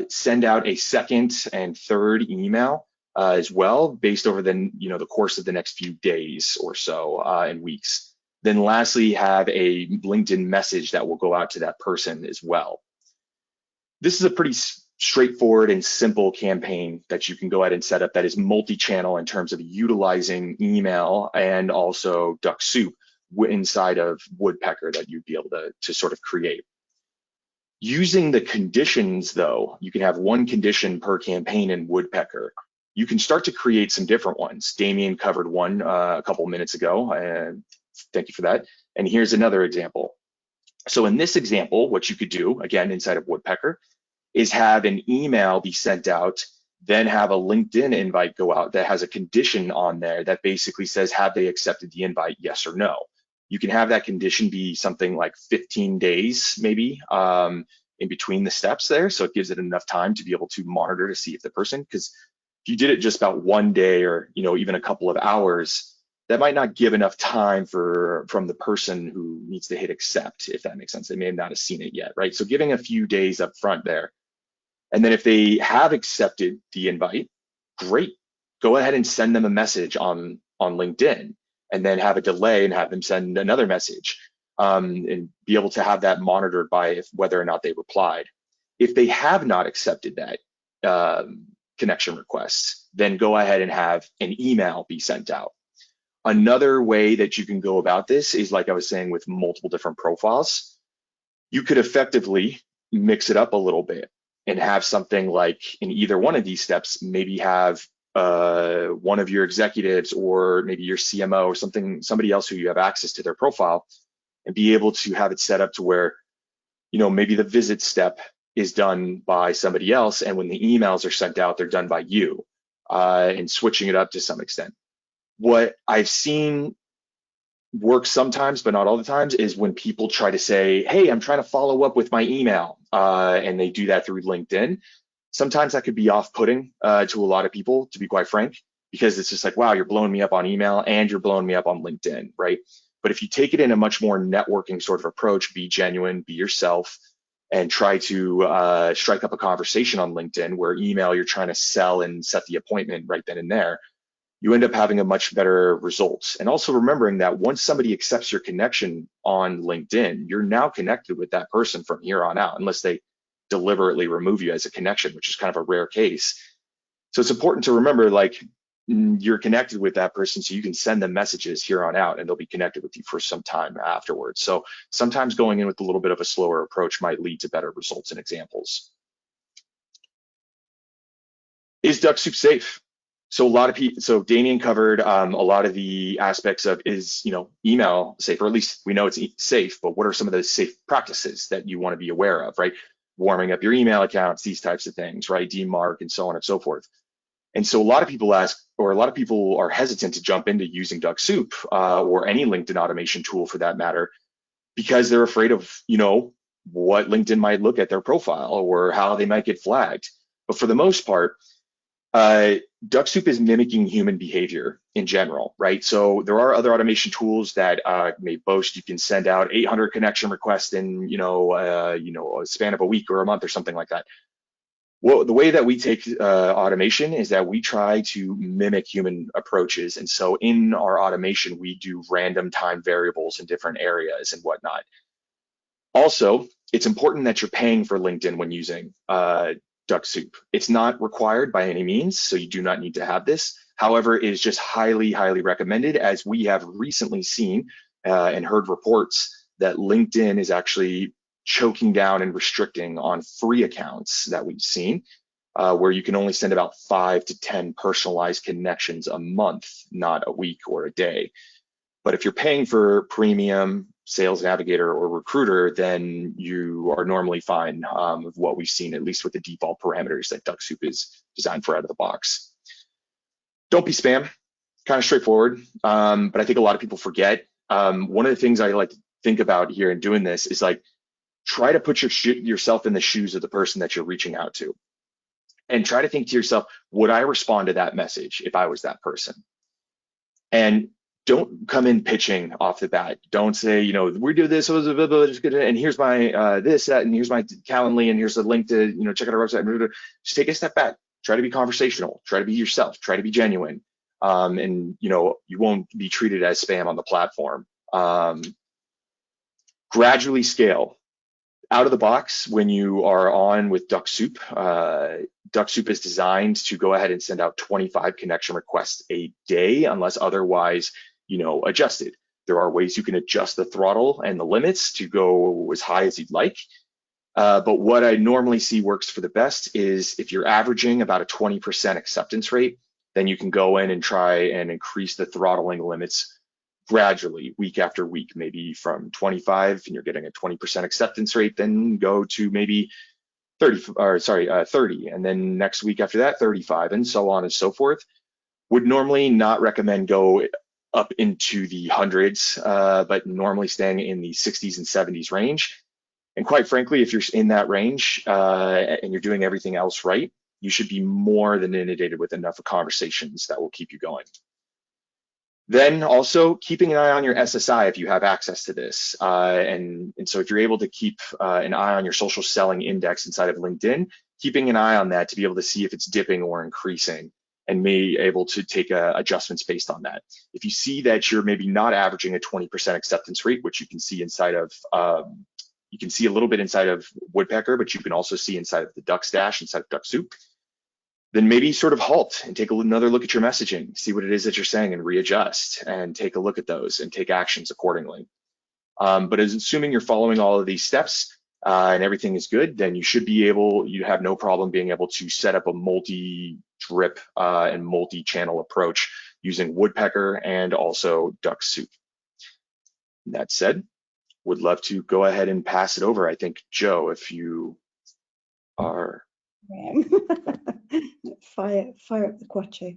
send out a second and third email as well, based over the course of the next few days or so and weeks. Then lastly, have a LinkedIn message that will go out to that person as well. This is a pretty straightforward and simple campaign that you can go ahead and set up that is multi-channel in terms of utilizing email and also Dux-Soup inside of Woodpecker that you'd be able to sort of create. Using the conditions though, you can have one condition per campaign in Woodpecker. You can start to create some different ones. Damian covered one a couple minutes ago, Thank you for that. And here's another example. So in this example, what you could do, again, inside of Woodpecker, is have an email be sent out, then have a LinkedIn invite go out that has a condition on there that basically says, have they accepted the invite, yes or no? You can have that condition be something like 15 days, maybe, in between the steps there. So it gives it enough time to be able to monitor to see if the person, because if you did it just about one day or, you know, even a couple of hours, that might not give enough time from the person who needs to hit accept, if that makes sense. They may not have seen it yet, right? So giving a few days up front there. And then if they have accepted the invite, great. Go ahead and send them a message on LinkedIn, and then have a delay and have them send another message, and be able to have that monitored by whether or not they replied. If they have not accepted that connection request, then go ahead and have an email be sent out. Another way that you can go about this is, like I was saying, with multiple different profiles. You could effectively mix it up a little bit and have something like, in either one of these steps, maybe have one of your executives or maybe your CMO or somebody else who you have access to their profile, and be able to have it set up to where, you know, maybe the visit step is done by somebody else, and when the emails are sent out, they're done by you, and switching it up to some extent. What I've seen work sometimes, but not all the times, is when people try to say, hey, I'm trying to follow up with my email, and they do that through LinkedIn. Sometimes that could be off-putting to a lot of people, to be quite frank, because it's just like, wow, you're blowing me up on email and you're blowing me up on LinkedIn, right? But if you take it in a much more networking sort of approach, be genuine, be yourself, and try to strike up a conversation on LinkedIn, where email, you're trying to sell and set the appointment right then and there, you end up having a much better results. And also remembering that once somebody accepts your connection on LinkedIn, you're now connected with that person from here on out, unless they deliberately remove you as a connection, which is kind of a rare case. So it's important to remember, like, you're connected with that person, so you can send them messages here on out, and they'll be connected with you for some time afterwards. So sometimes going in with a little bit of a slower approach might lead to better results and examples. Is Dux-Soup safe? So a lot of people, so Damian covered a lot of the aspects of, is, you know, email safe, or at least we know it's safe, but what are some of those safe practices that you want to be aware of, right? Warming up your email accounts, these types of things, right? DMARC and so on and so forth. And so a lot of people ask, or a lot of people are hesitant to jump into using Dux-Soup or any LinkedIn automation tool for that matter, because they're afraid of, you know, what LinkedIn might look at their profile or how they might get flagged. But for the most part, Dux-Soup is mimicking human behavior in general, right? So there are other automation tools that may boast you can send out 800 connection requests in, a span of a week or a month or something like that. Well, the way that we take automation is that we try to mimic human approaches. And so in our automation, we do random time variables in different areas and whatnot. Also, it's important that you're paying for LinkedIn when using Dux-Soup. It's not required by any means, so you do not need to have this. However, it is just highly, highly recommended, as we have recently seen and heard reports that LinkedIn is actually choking down and restricting on free accounts that we've seen, where you can only send about 5 to 10 personalized connections a month, not a week or a day. But if you're paying for premium, Sales Navigator, or Recruiter, then you are normally fine with what we've seen, at least with the default parameters that Dux-Soup is designed for out of the box. Don't be spam, kind of straightforward, but I think a lot of people forget. One of the things I like to think about here in doing this is, like, try to put yourself in the shoes of the person that you're reaching out to, and try to think to yourself, would I respond to that message if I was that person? And don't come in pitching off the bat. Don't say, we do this, and here's my this, that, and here's my Calendly, and here's the link to, check out our website. Just take a step back. Try to be conversational. Try to be yourself. Try to be genuine. And you won't be treated as spam on the platform. Gradually scale. Out of the box, when you are on with Dux-Soup, Dux-Soup is designed to go ahead and send out 25 connection requests a day, unless otherwise, adjusted. There are ways you can adjust the throttle and the limits to go as high as you'd like. But what I normally see works for the best is if you're averaging about a 20% acceptance rate, then you can go in and try and increase the throttling limits gradually, week after week, maybe from 25 and you're getting a 20% acceptance rate, then go to maybe 30, and then next week after that, 35, and so on and so forth. Would normally not recommend go up into the hundreds, but normally staying in the 60s and 70s range. And quite frankly, if you're in that range and you're doing everything else right, you should be more than inundated with enough conversations that will keep you going. Then also keeping an eye on your SSI if you have access to this. And so if you're able to keep an eye on your social selling index inside of LinkedIn, keeping an eye on that to be able to see if it's dipping or increasing, and be able to take adjustments based on that. If you see that you're maybe not averaging a 20% acceptance rate, which you can see inside of, you can see a little bit inside of Woodpecker, but you can also see inside of the Dux-Dash, inside of Dux-Soup, then maybe sort of halt and take another look at your messaging, see what it is that you're saying and readjust and take a look at those and take actions accordingly. But as assuming you're following all of these steps and everything is good, then you should be able, you have no problem being able to set up a multi-drip and multi-channel approach using Woodpecker and also Dux-Soup. That said, would love to go ahead and pass it over. I think, Joe, if you are... Fire up the quattro.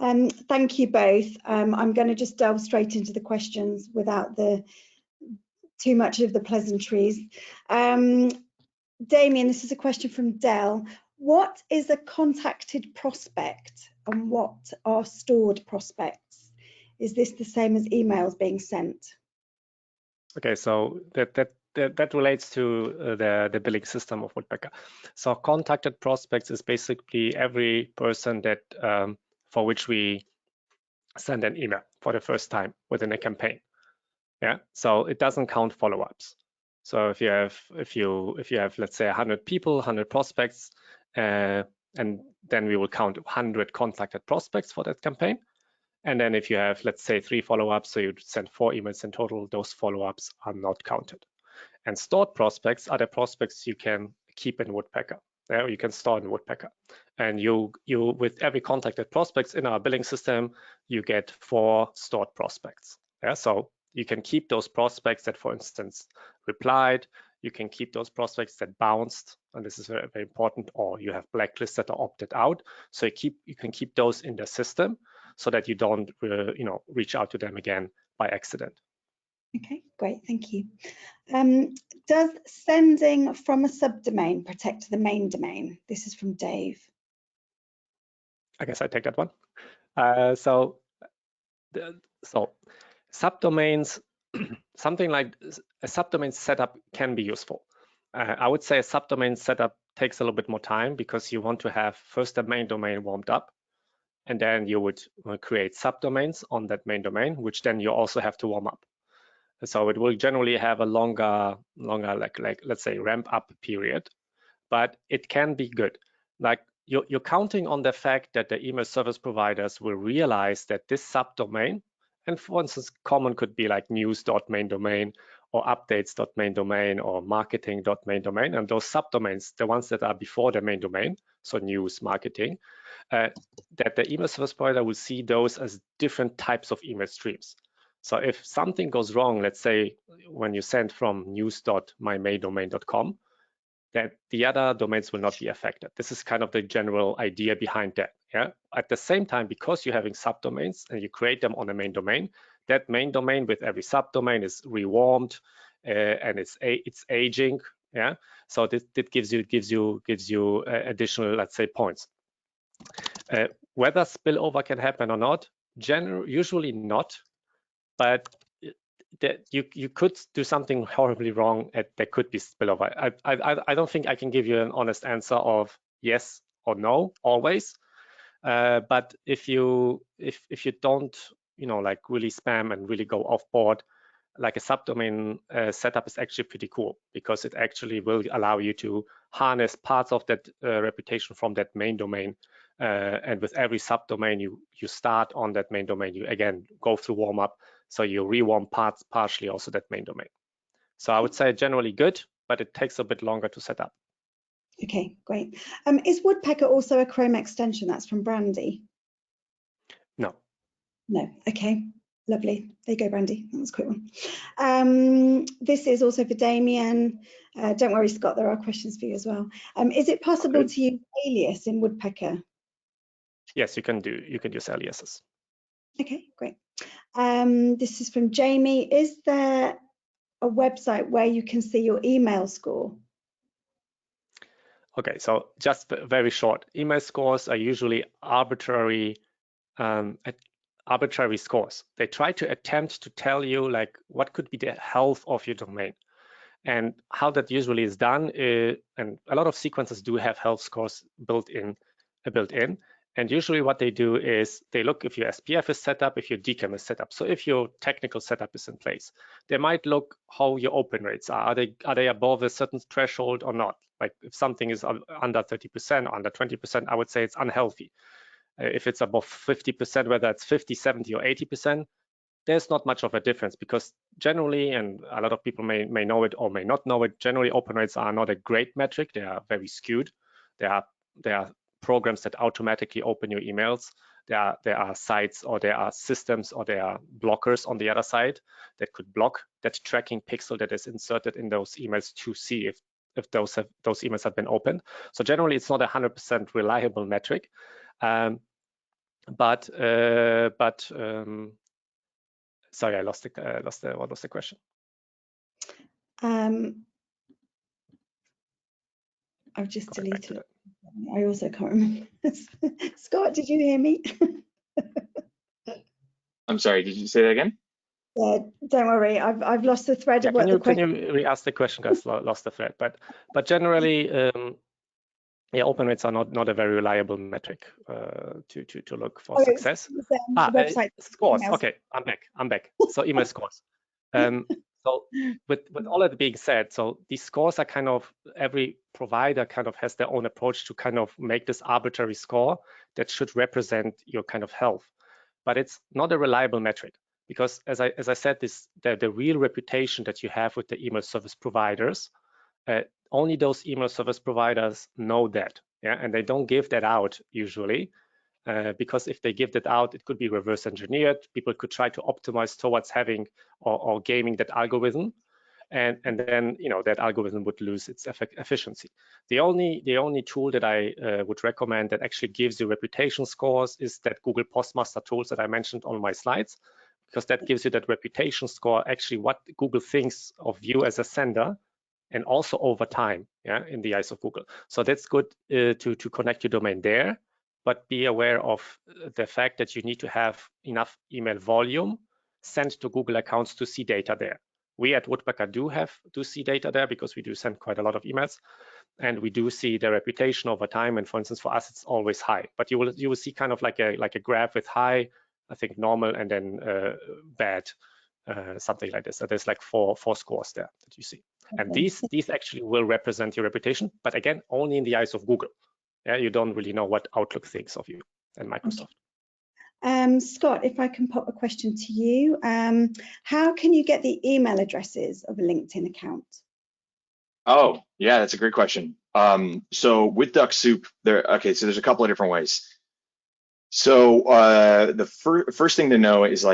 Thank you both. I'm going to just delve straight into the questions without too much of the pleasantries. Damian, this is a question from Dell. What is a contacted prospect and what are stored prospects? Is this the same as emails being sent? Okay, so that relates to the billing system of Woodpecker. So contacted prospects is basically every person that for which we send an email for the first time within a campaign. Yeah, so it doesn't count follow-ups. So if you have let's say 100 people, 100 prospects, and then we will count 100 contacted prospects for that campaign. And then if you have, let's say, 3 follow-ups, so you send 4 emails in total, those follow-ups are not counted. And stored prospects are the prospects you can keep in Woodpecker. Yeah, you can store in Woodpecker. And you with every contacted prospects in our billing system, you get 4 stored prospects. Yeah, so you can keep those prospects that, for instance, replied. You can keep those prospects that bounced, and this is very, very important, or you have blacklists that are opted out. So you can keep those in the system so that you don't reach out to them again by accident. Okay, great, thank you. Does sending from a subdomain protect the main domain? This is from Dave. I guess I take that one. So subdomains, something like a subdomain setup can be useful. I would say a subdomain setup takes a little bit more time because you want to have first the main domain warmed up, and then you would create subdomains on that main domain, which then you also have to warm up. So it will generally have a longer like let's say ramp up period, but it can be good. Like you're counting on the fact that the email service providers will realize that this subdomain, and for instance, common could be like news.main domain or updates.main domain or marketing.main domain, and those subdomains, the ones that are before the main domain, so news, marketing, that the email service provider will see those as different types of email streams. So if something goes wrong, let's say when you send from news.mymaindomain.com, that the other domains will not be affected. This is kind of the general idea behind that. Yeah. At the same time, because you're having subdomains and you create them on a main domain, that main domain with every subdomain is rewarmed and it's aging. Yeah. So this gives you additional, let's say, points. Whether spillover can happen or not, usually not. But that you could do something horribly wrong and there could be spillover. I don't think I can give you an honest answer of yes or no always. But if you don't like really spam and really go off board, like a subdomain setup is actually pretty cool because it actually will allow you to harness parts of that reputation from that main domain. And with every subdomain you start on that main domain, you again go through warm up. So you rewarm partially also that main domain. So I would say generally good, but it takes a bit longer to set up. Okay, great. Is Woodpecker also a Chrome extension? That's from Brandy. No. No, okay. Lovely. There you go, Brandy. That was a quick one. This is also for Damian. Don't worry, Scott, there are questions for you as well. Is it possible to use alias in Woodpecker? Yes, you can use aliases. Okay, great. This is from Jamie. Is there a website where you can see your email score? Okay, so just very short. Email scores are usually arbitrary scores. They try to attempt to tell you like what could be the health of your domain. And how that usually is done, and a lot of sequencers do have health scores built in. And usually what they do is they look if your SPF is set up, if your DKIM is set up. So if your technical setup is in place, they might look how your open rates are. Are they above a certain threshold or not? Like if something is under 30% or under 20%, I would say it's unhealthy. If it's above 50%, whether it's 50, 70 or 80%, there's not much of a difference because generally, and a lot of people may know it or may not know it, generally open rates are not a great metric. They are very skewed. There are programs that automatically open your emails. There are sites or there are systems or there are blockers on the other side that could block that tracking pixel that is inserted in those emails to see if those emails have been opened. So generally, it's not a 100% reliable metric. Sorry, I lost what was the question? I've just deleted it. I also can't remember. Scott, did you hear me? I'm sorry, did you say that again? Yeah, don't worry, I've lost the thread of what the question. Can you re-ask the question? Guys, lost the thread. But generally, yeah, open rates are not a very reliable metric to look for success. Website scores. Emails. Okay, I'm back. So email scores. So with all that being said, so these scores are kind of, every provider kind of has their own approach to kind of make this arbitrary score that should represent your kind of health. But it's not a reliable metric because as I said, the real reputation that you have with the email service providers, only those email service providers know that, yeah, and they don't give that out usually. Because if they give that out, it could be reverse engineered. People could try to optimize towards having or gaming that algorithm, and then that algorithm would lose its efficiency. The only tool that I would recommend that actually gives you reputation scores is that Google Postmaster tools that I mentioned on my slides, because that gives you that reputation score, actually what Google thinks of you as a sender, and also over time, yeah, in the eyes of Google. So that's good to connect your domain there. But be aware of the fact that you need to have enough email volume sent to Google accounts to see data there. We at Woodpecker do see data there because we do send quite a lot of emails, and we do see the reputation over time. And for instance, for us, it's always high. But you will see kind of like a graph with high, I think normal, and then bad, something like this. So there's like four scores there that you see, and these actually will represent your reputation. But again, only in the eyes of Google. Yeah, you don't really know what Outlook thinks of you and Microsoft. Okay. Scott, if I can pop a question to you, how can you get the email addresses of a LinkedIn account? Oh, yeah, that's a great question. So with Dux-Soup, so there's a couple of different ways. So the first thing to know is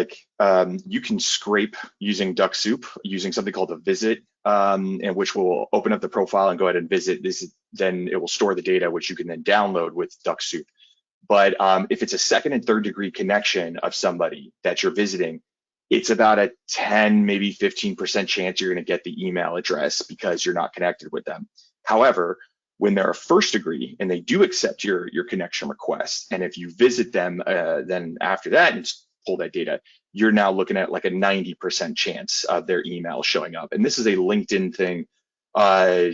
you can scrape using Dux-Soup using something called a visit, and which will open up the profile and go ahead and visit this. Then it will store the data, which you can then download with Dux-Soup. But if it's a second and third degree connection of somebody that you're visiting, it's about a 10, maybe 15% chance you're going to get the email address because you're not connected with them. However, when they're a first degree and they do accept your connection request, and if you visit them, then after that and pull that data, you're now looking at like a 90% chance of their email showing up. And this is a LinkedIn thing,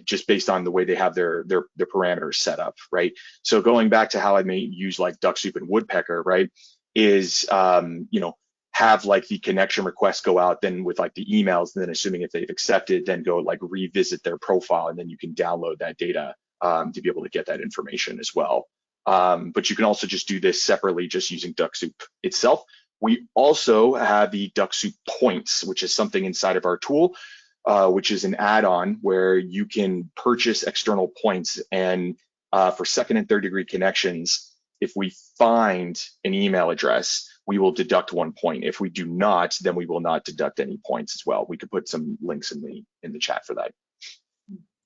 just based on the way they have their parameters set up, right? So going back to how I may use like Dux-Soup and Woodpecker, right, is have like the connection request go out, then with like the emails, and then assuming if they've accepted, then go like revisit their profile, and then you can download that data to be able to get that information as well. But you can also just do this separately, just using Dux-Soup itself. We also have the Dux-Soup points, which is something inside of our tool, which is an add-on where you can purchase external points. And for second and third degree connections, if we find an email address, we will deduct 1 point. If we do not, then we will not deduct any points as well. We could put some links in the chat for that.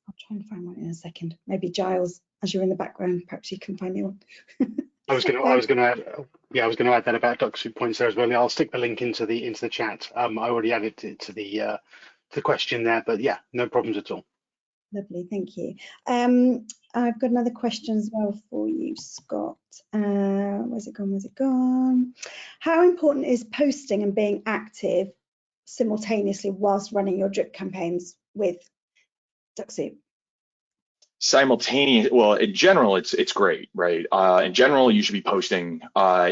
I'll try and find one in a second. Maybe Giles, as you're in the background, perhaps you can find me one. I was going to add that about Dux-Soup points there as well. I'll stick the link into the chat. I already added it to the question there, but yeah, no problems at all. Lovely, thank you. I've got another question as well for you, Scott. Where's it gone? Where's it gone? How important is posting and being active simultaneously whilst running your drip campaigns with Dux-Soup? Simultaneous, well, in general, it's great, right? In general, you should be posting,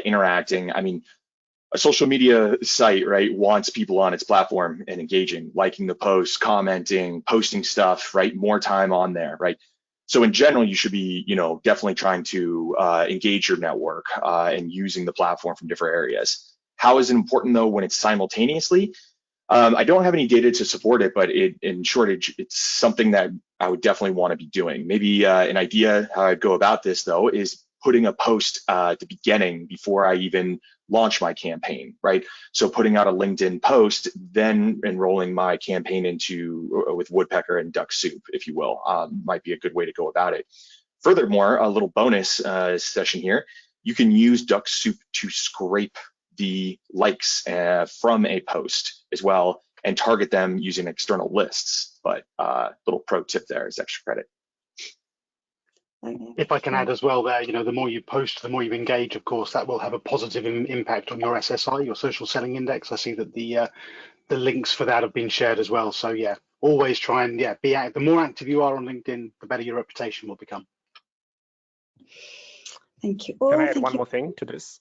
interacting. I mean, a social media site, right, wants people on its platform and engaging, liking the posts, commenting, posting stuff, right? More time on there, right? So in general, you should be, definitely trying to engage your network and using the platform from different areas. How is it important though when it's simultaneously? I don't have any data to support it, but in short, it's something that I would definitely want to be doing. Maybe an idea how I'd go about this though is putting a post at the beginning before I even launch my campaign, right? So putting out a LinkedIn post, then enrolling my campaign with Woodpecker and Dux-Soup, if you will, might be a good way to go about it. Furthermore, a little bonus session here, you can use Dux-Soup to scrape the likes from a post as well and target them using external lists. But little pro tip there is extra credit. If I can add as well there, the more you post, the more you engage, of course, that will have a positive impact on your SSI, your social selling index. I see that the links for that have been shared as well. So yeah, always try and be active. The more active you are on LinkedIn, the better your reputation will become. Thank you. Can I add one more thing to this?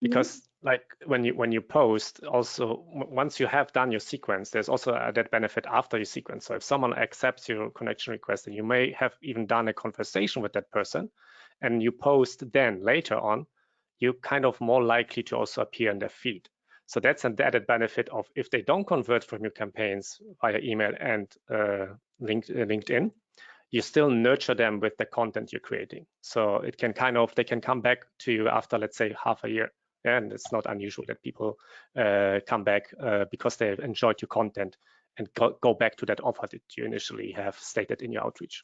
Because like when you post, also once you have done your sequence, there's also that benefit after your sequence. So if someone accepts your connection request, and you may have even done a conversation with that person, and you post then later on, you're kind of more likely to also appear in their feed. So that's an added benefit of if they don't convert from your campaigns via email and LinkedIn, you still nurture them with the content you're creating. So it can they can come back to you after, let's say, half a year. And it's not unusual that people come back because they've enjoyed your content and go back to that offer that you initially have stated in your outreach.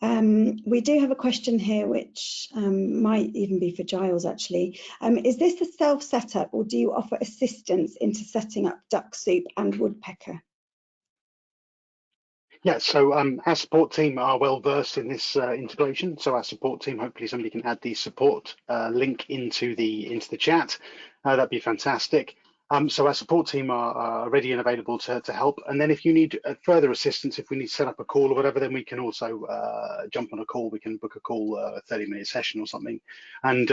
We do have a question here, which might even be for Giles, actually. Is this a self-setup, or do you offer assistance into setting up Dux-Soup and Woodpecker? Yeah, so our support team are well versed in this integration. So our support team, hopefully somebody can add the support link into the chat. That'd be fantastic. So our support team are ready and available to help. And then if you need further assistance, if we need to set up a call or whatever, then we can also jump on a call. We can book a call, a 30-minute session or something. And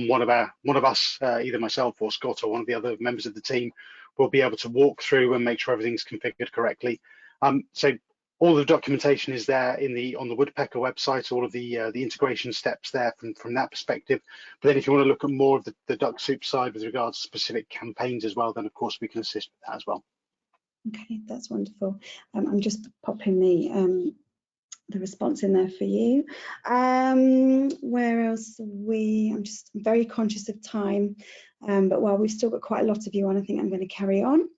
one of us, either myself or Scott or one of the other members of the team, will be able to walk through and make sure everything's configured correctly. So all the documentation is there on the Woodpecker website, all of the integration steps there from that perspective. But then if you want to look at more of the Dux-Soup side with regards to specific campaigns as well, then of course we can assist with that as well. Okay, that's wonderful. I'm just popping the response in there for you. Where else are we? I'm just very conscious of time, but while we've still got quite a lot of you on, I think I'm going to carry on.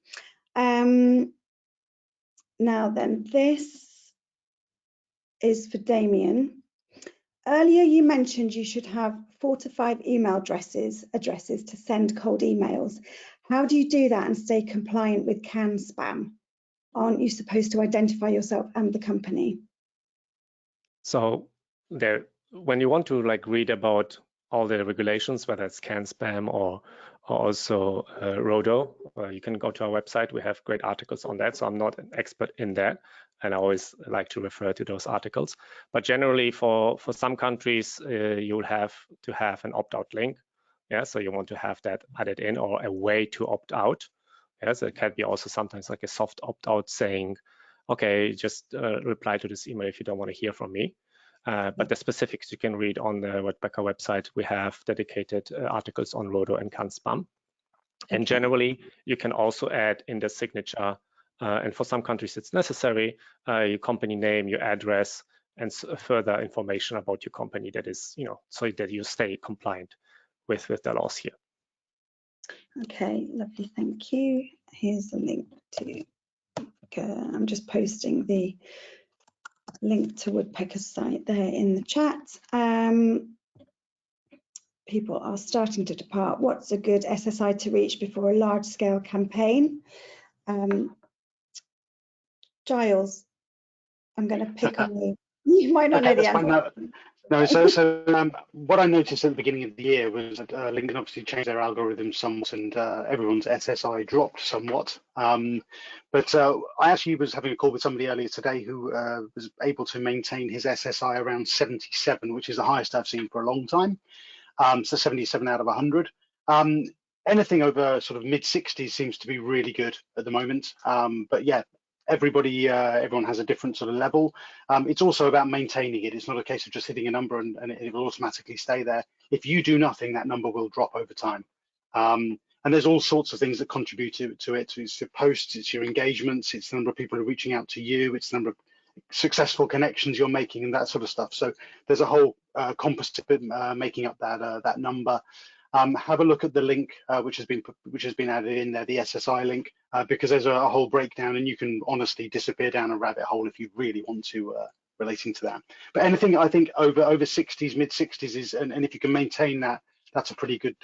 Now then, this is for Damian. Earlier you mentioned you should have 4 to 5 email addresses to send cold emails. How do you do that and stay compliant with CAN spam? Aren't you supposed to identify yourself and the company? So when you want to read about all the regulations, whether it's CAN spam or also Rodo, you can go to our website. We have great articles on that. So I'm not an expert in that, and I always like to refer to those articles. But generally, for some countries, you'll have to have an opt-out link. Yeah, so you want to have that added in, or a way to opt out. Yeah, so it can be also sometimes like a soft opt-out saying, okay, just reply to this email if you don't want to hear from me. But the specifics you can read on the Woodpecker website. We have dedicated articles on Rodo and CAN spam. And generally, you can also add in the signature, and for some countries it's necessary, your company name, your address, and further information about your company that is, so that you stay compliant with the laws here. Okay, lovely, thank you. Here's a link to, I'm just posting the link to Woodpecker's site there in the chat. People are starting to depart. What's a good SSI to reach before a large scale campaign? Giles, I'm going to pick on you. You might not know the answer. No, so what I noticed at the beginning of the year was that LinkedIn obviously changed their algorithm somewhat, and everyone's SSI dropped somewhat. But I actually was having a call with somebody earlier today who was able to maintain his SSI around 77, which is the highest I've seen for a long time. So 77 out of 100. Anything over sort of mid 60s seems to be really good at the moment. But yeah, everyone has a different sort of level. It's also about maintaining it. It's not a case of just hitting a number and it will automatically stay there. If you do nothing, that number will drop over time. And there's all sorts of things that contribute to it. It's your posts, it's your engagements, it's the number of people who are reaching out to you, it's the number of successful connections you're making and that sort of stuff. So there's a whole composite making up that number. Have a look at the link which has been added in there, the SSI link, because there's a whole breakdown, and you can honestly disappear down a rabbit hole if you really want to relating to that. But anything I think over 60s, mid 60s is, and if you can maintain that, that's a pretty good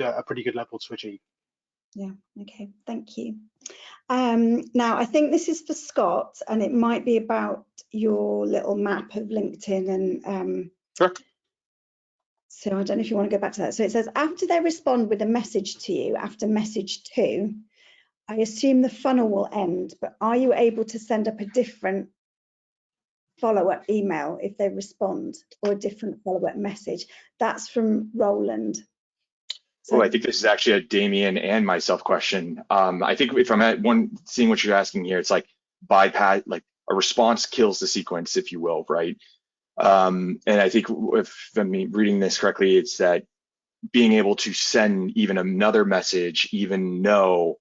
level to achieve. Yeah. Okay. Thank you. Now I think this is for Scott, and it might be about your little map of LinkedIn and. Sure. So I don't know if you want to go back to that. So it says, after they respond with a message to you, after message 2, I assume the funnel will end, but are you able to send up a different follow-up email if they respond, or a different follow-up message? That's from Roland. So, I think this is actually a Damian and myself question. I think if I'm seeing what you're asking here, it's like bypass, like a response kills the sequence, if you will, right? And I think if I'm reading this correctly, it's that being able to send even another message, even though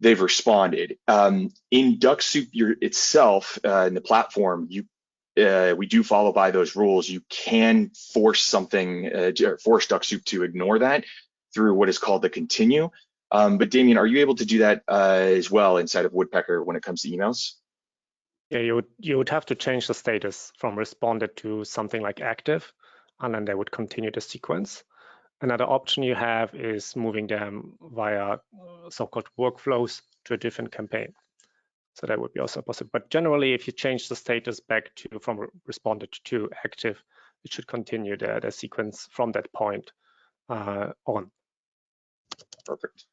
they've responded. In Dux-Soup itself, in the platform, we do follow by those rules. You can force something, force Dux-Soup to ignore that through what is called the continue. But Damian, are you able to do that as well inside of Woodpecker when it comes to emails? Yeah, you would have to change the status from responded to something like active, and then they would continue the sequence. Another option you have is moving them via so-called workflows to a different campaign. So that would be also possible. But generally, if you change the status back to from responded to active, it should continue the sequence from that point on. Perfect.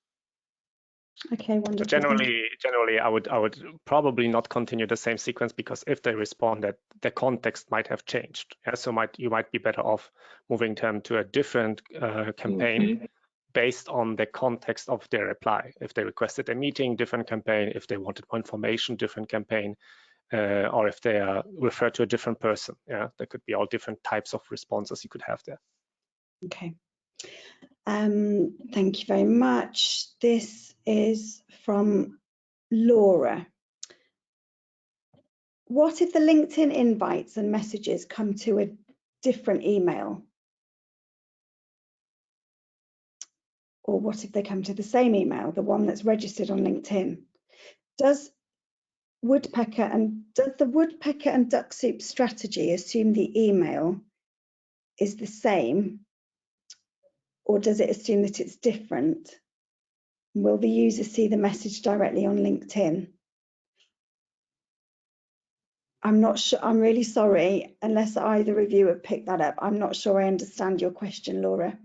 Okay, wonderful. But generally, I would probably not continue the same sequence, because if they responded, the context might have changed. Yeah? So you might be better off moving them to a different campaign based on the context of their reply. If they requested a meeting, different campaign. If they wanted more information, different campaign. Or if they are referred to a different person. Yeah, there could be all different types of responses you could have there. Okay. Thank you very much. This is from Laura. What if the LinkedIn invites and messages come to a different email? Or what if they come to the same email, the one that's registered on LinkedIn? Does the Woodpecker and Dux-Soup strategy assume the email is the same, or does it assume that it's different? Will the user see the message directly on LinkedIn? I'm not sure. I'm really sorry, unless either of you have picked that up. I'm not sure I understand your question, Laura.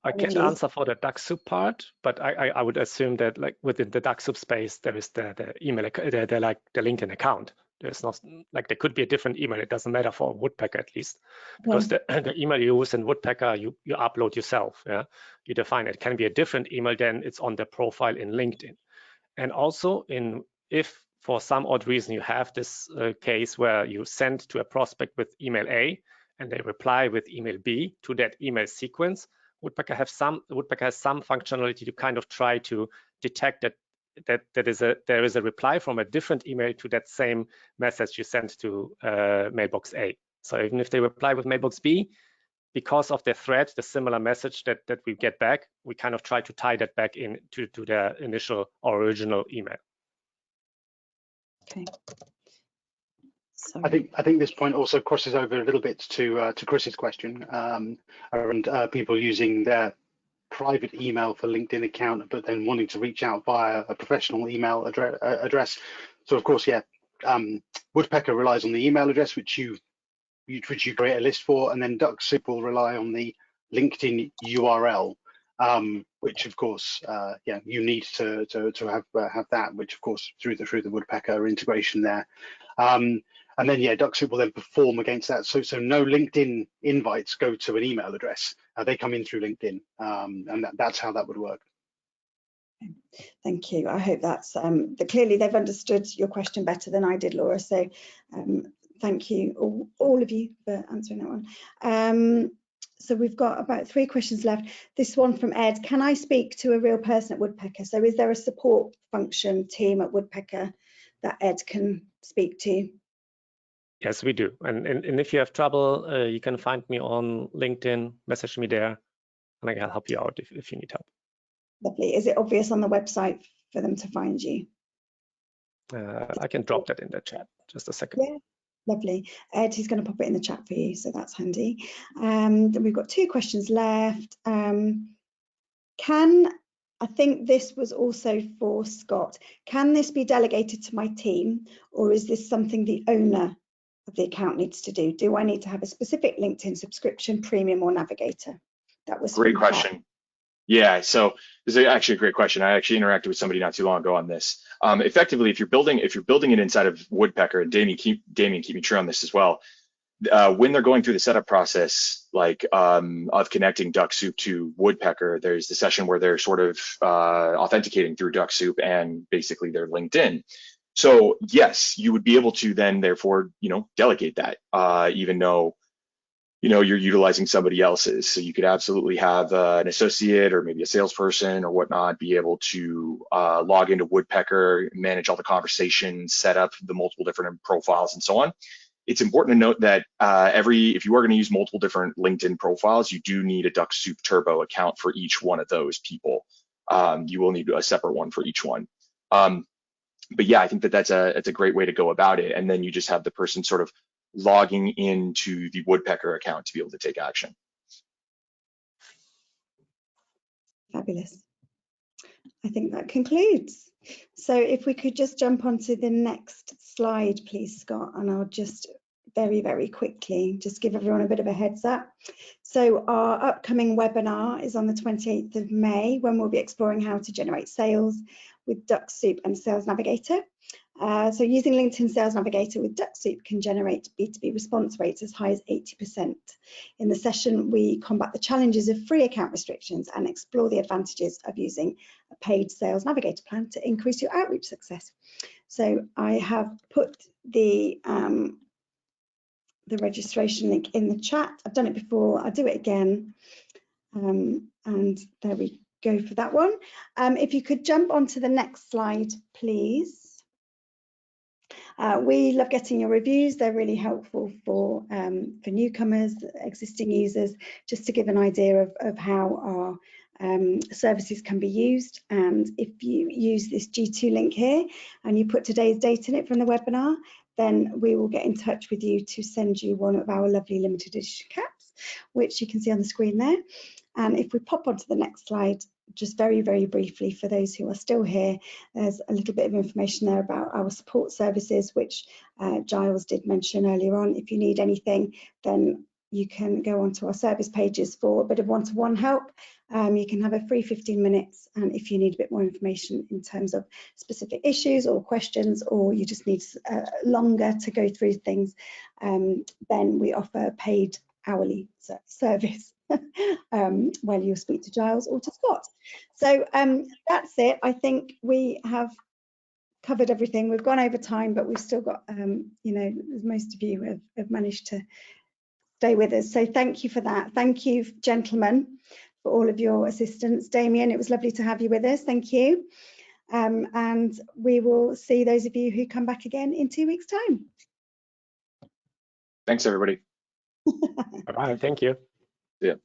I can answer for the Dux-Soup part, but I would assume that, like, within the Dux-Soup space, there is the email, the LinkedIn account. There's not, like, there could be a different email. It doesn't matter for Woodpecker, at least, because the email you use in Woodpecker, you upload yourself. Yeah, you define it. It can be a different email than it's on the profile in LinkedIn. And also, if for some odd reason you have this case where you send to a prospect with email A and they reply with email B to that email sequence, Woodpecker has some functionality to kind of try to detect that there is a reply from a different email to that same message you sent to mailbox A. So even if they reply with mailbox B, because of the thread, the similar message that we get back, we kind of try to tie that back in to their initial or original email. Okay. I think this point also crosses over a little bit to Chris's question around people using their private email for LinkedIn account, but then wanting to reach out via a professional email address. So of course, yeah, Woodpecker relies on the email address which you create a list for, and then Dux-Soup will rely on the LinkedIn URL, which of course, yeah, you need to have that, which of course through the Woodpecker integration there. And then, yeah, Dux-Soup will then perform against that. So no LinkedIn invites go to an email address. They come in through LinkedIn, and that's how that would work. Thank you. I hope that's clearly they've understood your question better than I did, Laura. So thank you, all of you, for answering that one. So we've got about 3 questions left. This one from Ed: can I speak to a real person at Woodpecker? So is there a support function team at Woodpecker that Ed can speak to? Yes, we do. And if you have trouble, you can find me on LinkedIn, message me there, and I can help you out if you need help. Lovely. Is it obvious on the website for them to find you? I can drop that in the chat. Just a second. Yeah, lovely. Ed, he's going to pop it in the chat for you, so that's handy. Then we've got 2 questions left. I think this was also for Scott. Can this be delegated to my team, or is this something the owner of the account needs to do? Do I need to have a specific LinkedIn subscription, premium, or navigator? That was great question. Yeah, so this is actually a great question. I actually interacted with somebody not too long ago on this. Effectively, if you're building it inside of Woodpecker, and Damian, keep me true on this as well. When they're going through the setup process, like of connecting Dux-Soup to Woodpecker, there's the session where they're sort of authenticating through Dux-Soup and basically their LinkedIn. So yes, you would be able to then therefore, delegate that, even though, you're utilizing somebody else's. So you could absolutely have an associate or maybe a salesperson or whatnot be able to log into Woodpecker, manage all the conversations, set up the multiple different profiles and so on. It's important to note that if you are going to use multiple different LinkedIn profiles, you do need a Dux-Soup Turbo account for each one of those people. You will need a separate one for each one. But yeah, I think that's a great way to go about it. And then you just have the person sort of logging into the Woodpecker account to be able to take action. Fabulous. I think that concludes. So if we could just jump onto the next slide, please, Scott, and I'll just very, very quickly just give everyone a bit of a heads up. So our upcoming webinar is on the 28th of May, when we'll be exploring how to generate sales with Dux-Soup and Sales Navigator. So using LinkedIn Sales Navigator with Dux-Soup can generate B2B response rates as high as 80%. In the session, we combat the challenges of free account restrictions and explore the advantages of using a paid Sales Navigator plan to increase your outreach success. So I have put the registration link in the chat. I've done it before, I'll do it again. And there we go for that one. If you could jump onto the next slide, please. We love getting your reviews. They're really helpful for newcomers, existing users, just to give an idea of how our services can be used. And if you use this G2 link here and you put today's date in it from the webinar, then we will get in touch with you to send you one of our lovely limited edition caps, which you can see on the screen there. And if we pop onto the next slide, just very, very briefly, for those who are still here, there's a little bit of information there about our support services, which Giles did mention earlier on. If you need anything, then you can go onto our service pages for a bit of one-to-one help. You can have a free 15 minutes, and if you need a bit more information in terms of specific issues or questions, or you just need longer to go through things, then we offer a paid hourly service while you speak to Giles or to Scott. So that's it. I think we have covered everything. We've gone over time, but we've still got, most of you have managed to stay with us. So thank you for that. Thank you, gentlemen, for all of your assistance. Damian, it was lovely to have you with us. Thank you. And we will see those of you who come back again in 2 weeks' time. Thanks, everybody. Bye-bye. Thank you. See ya.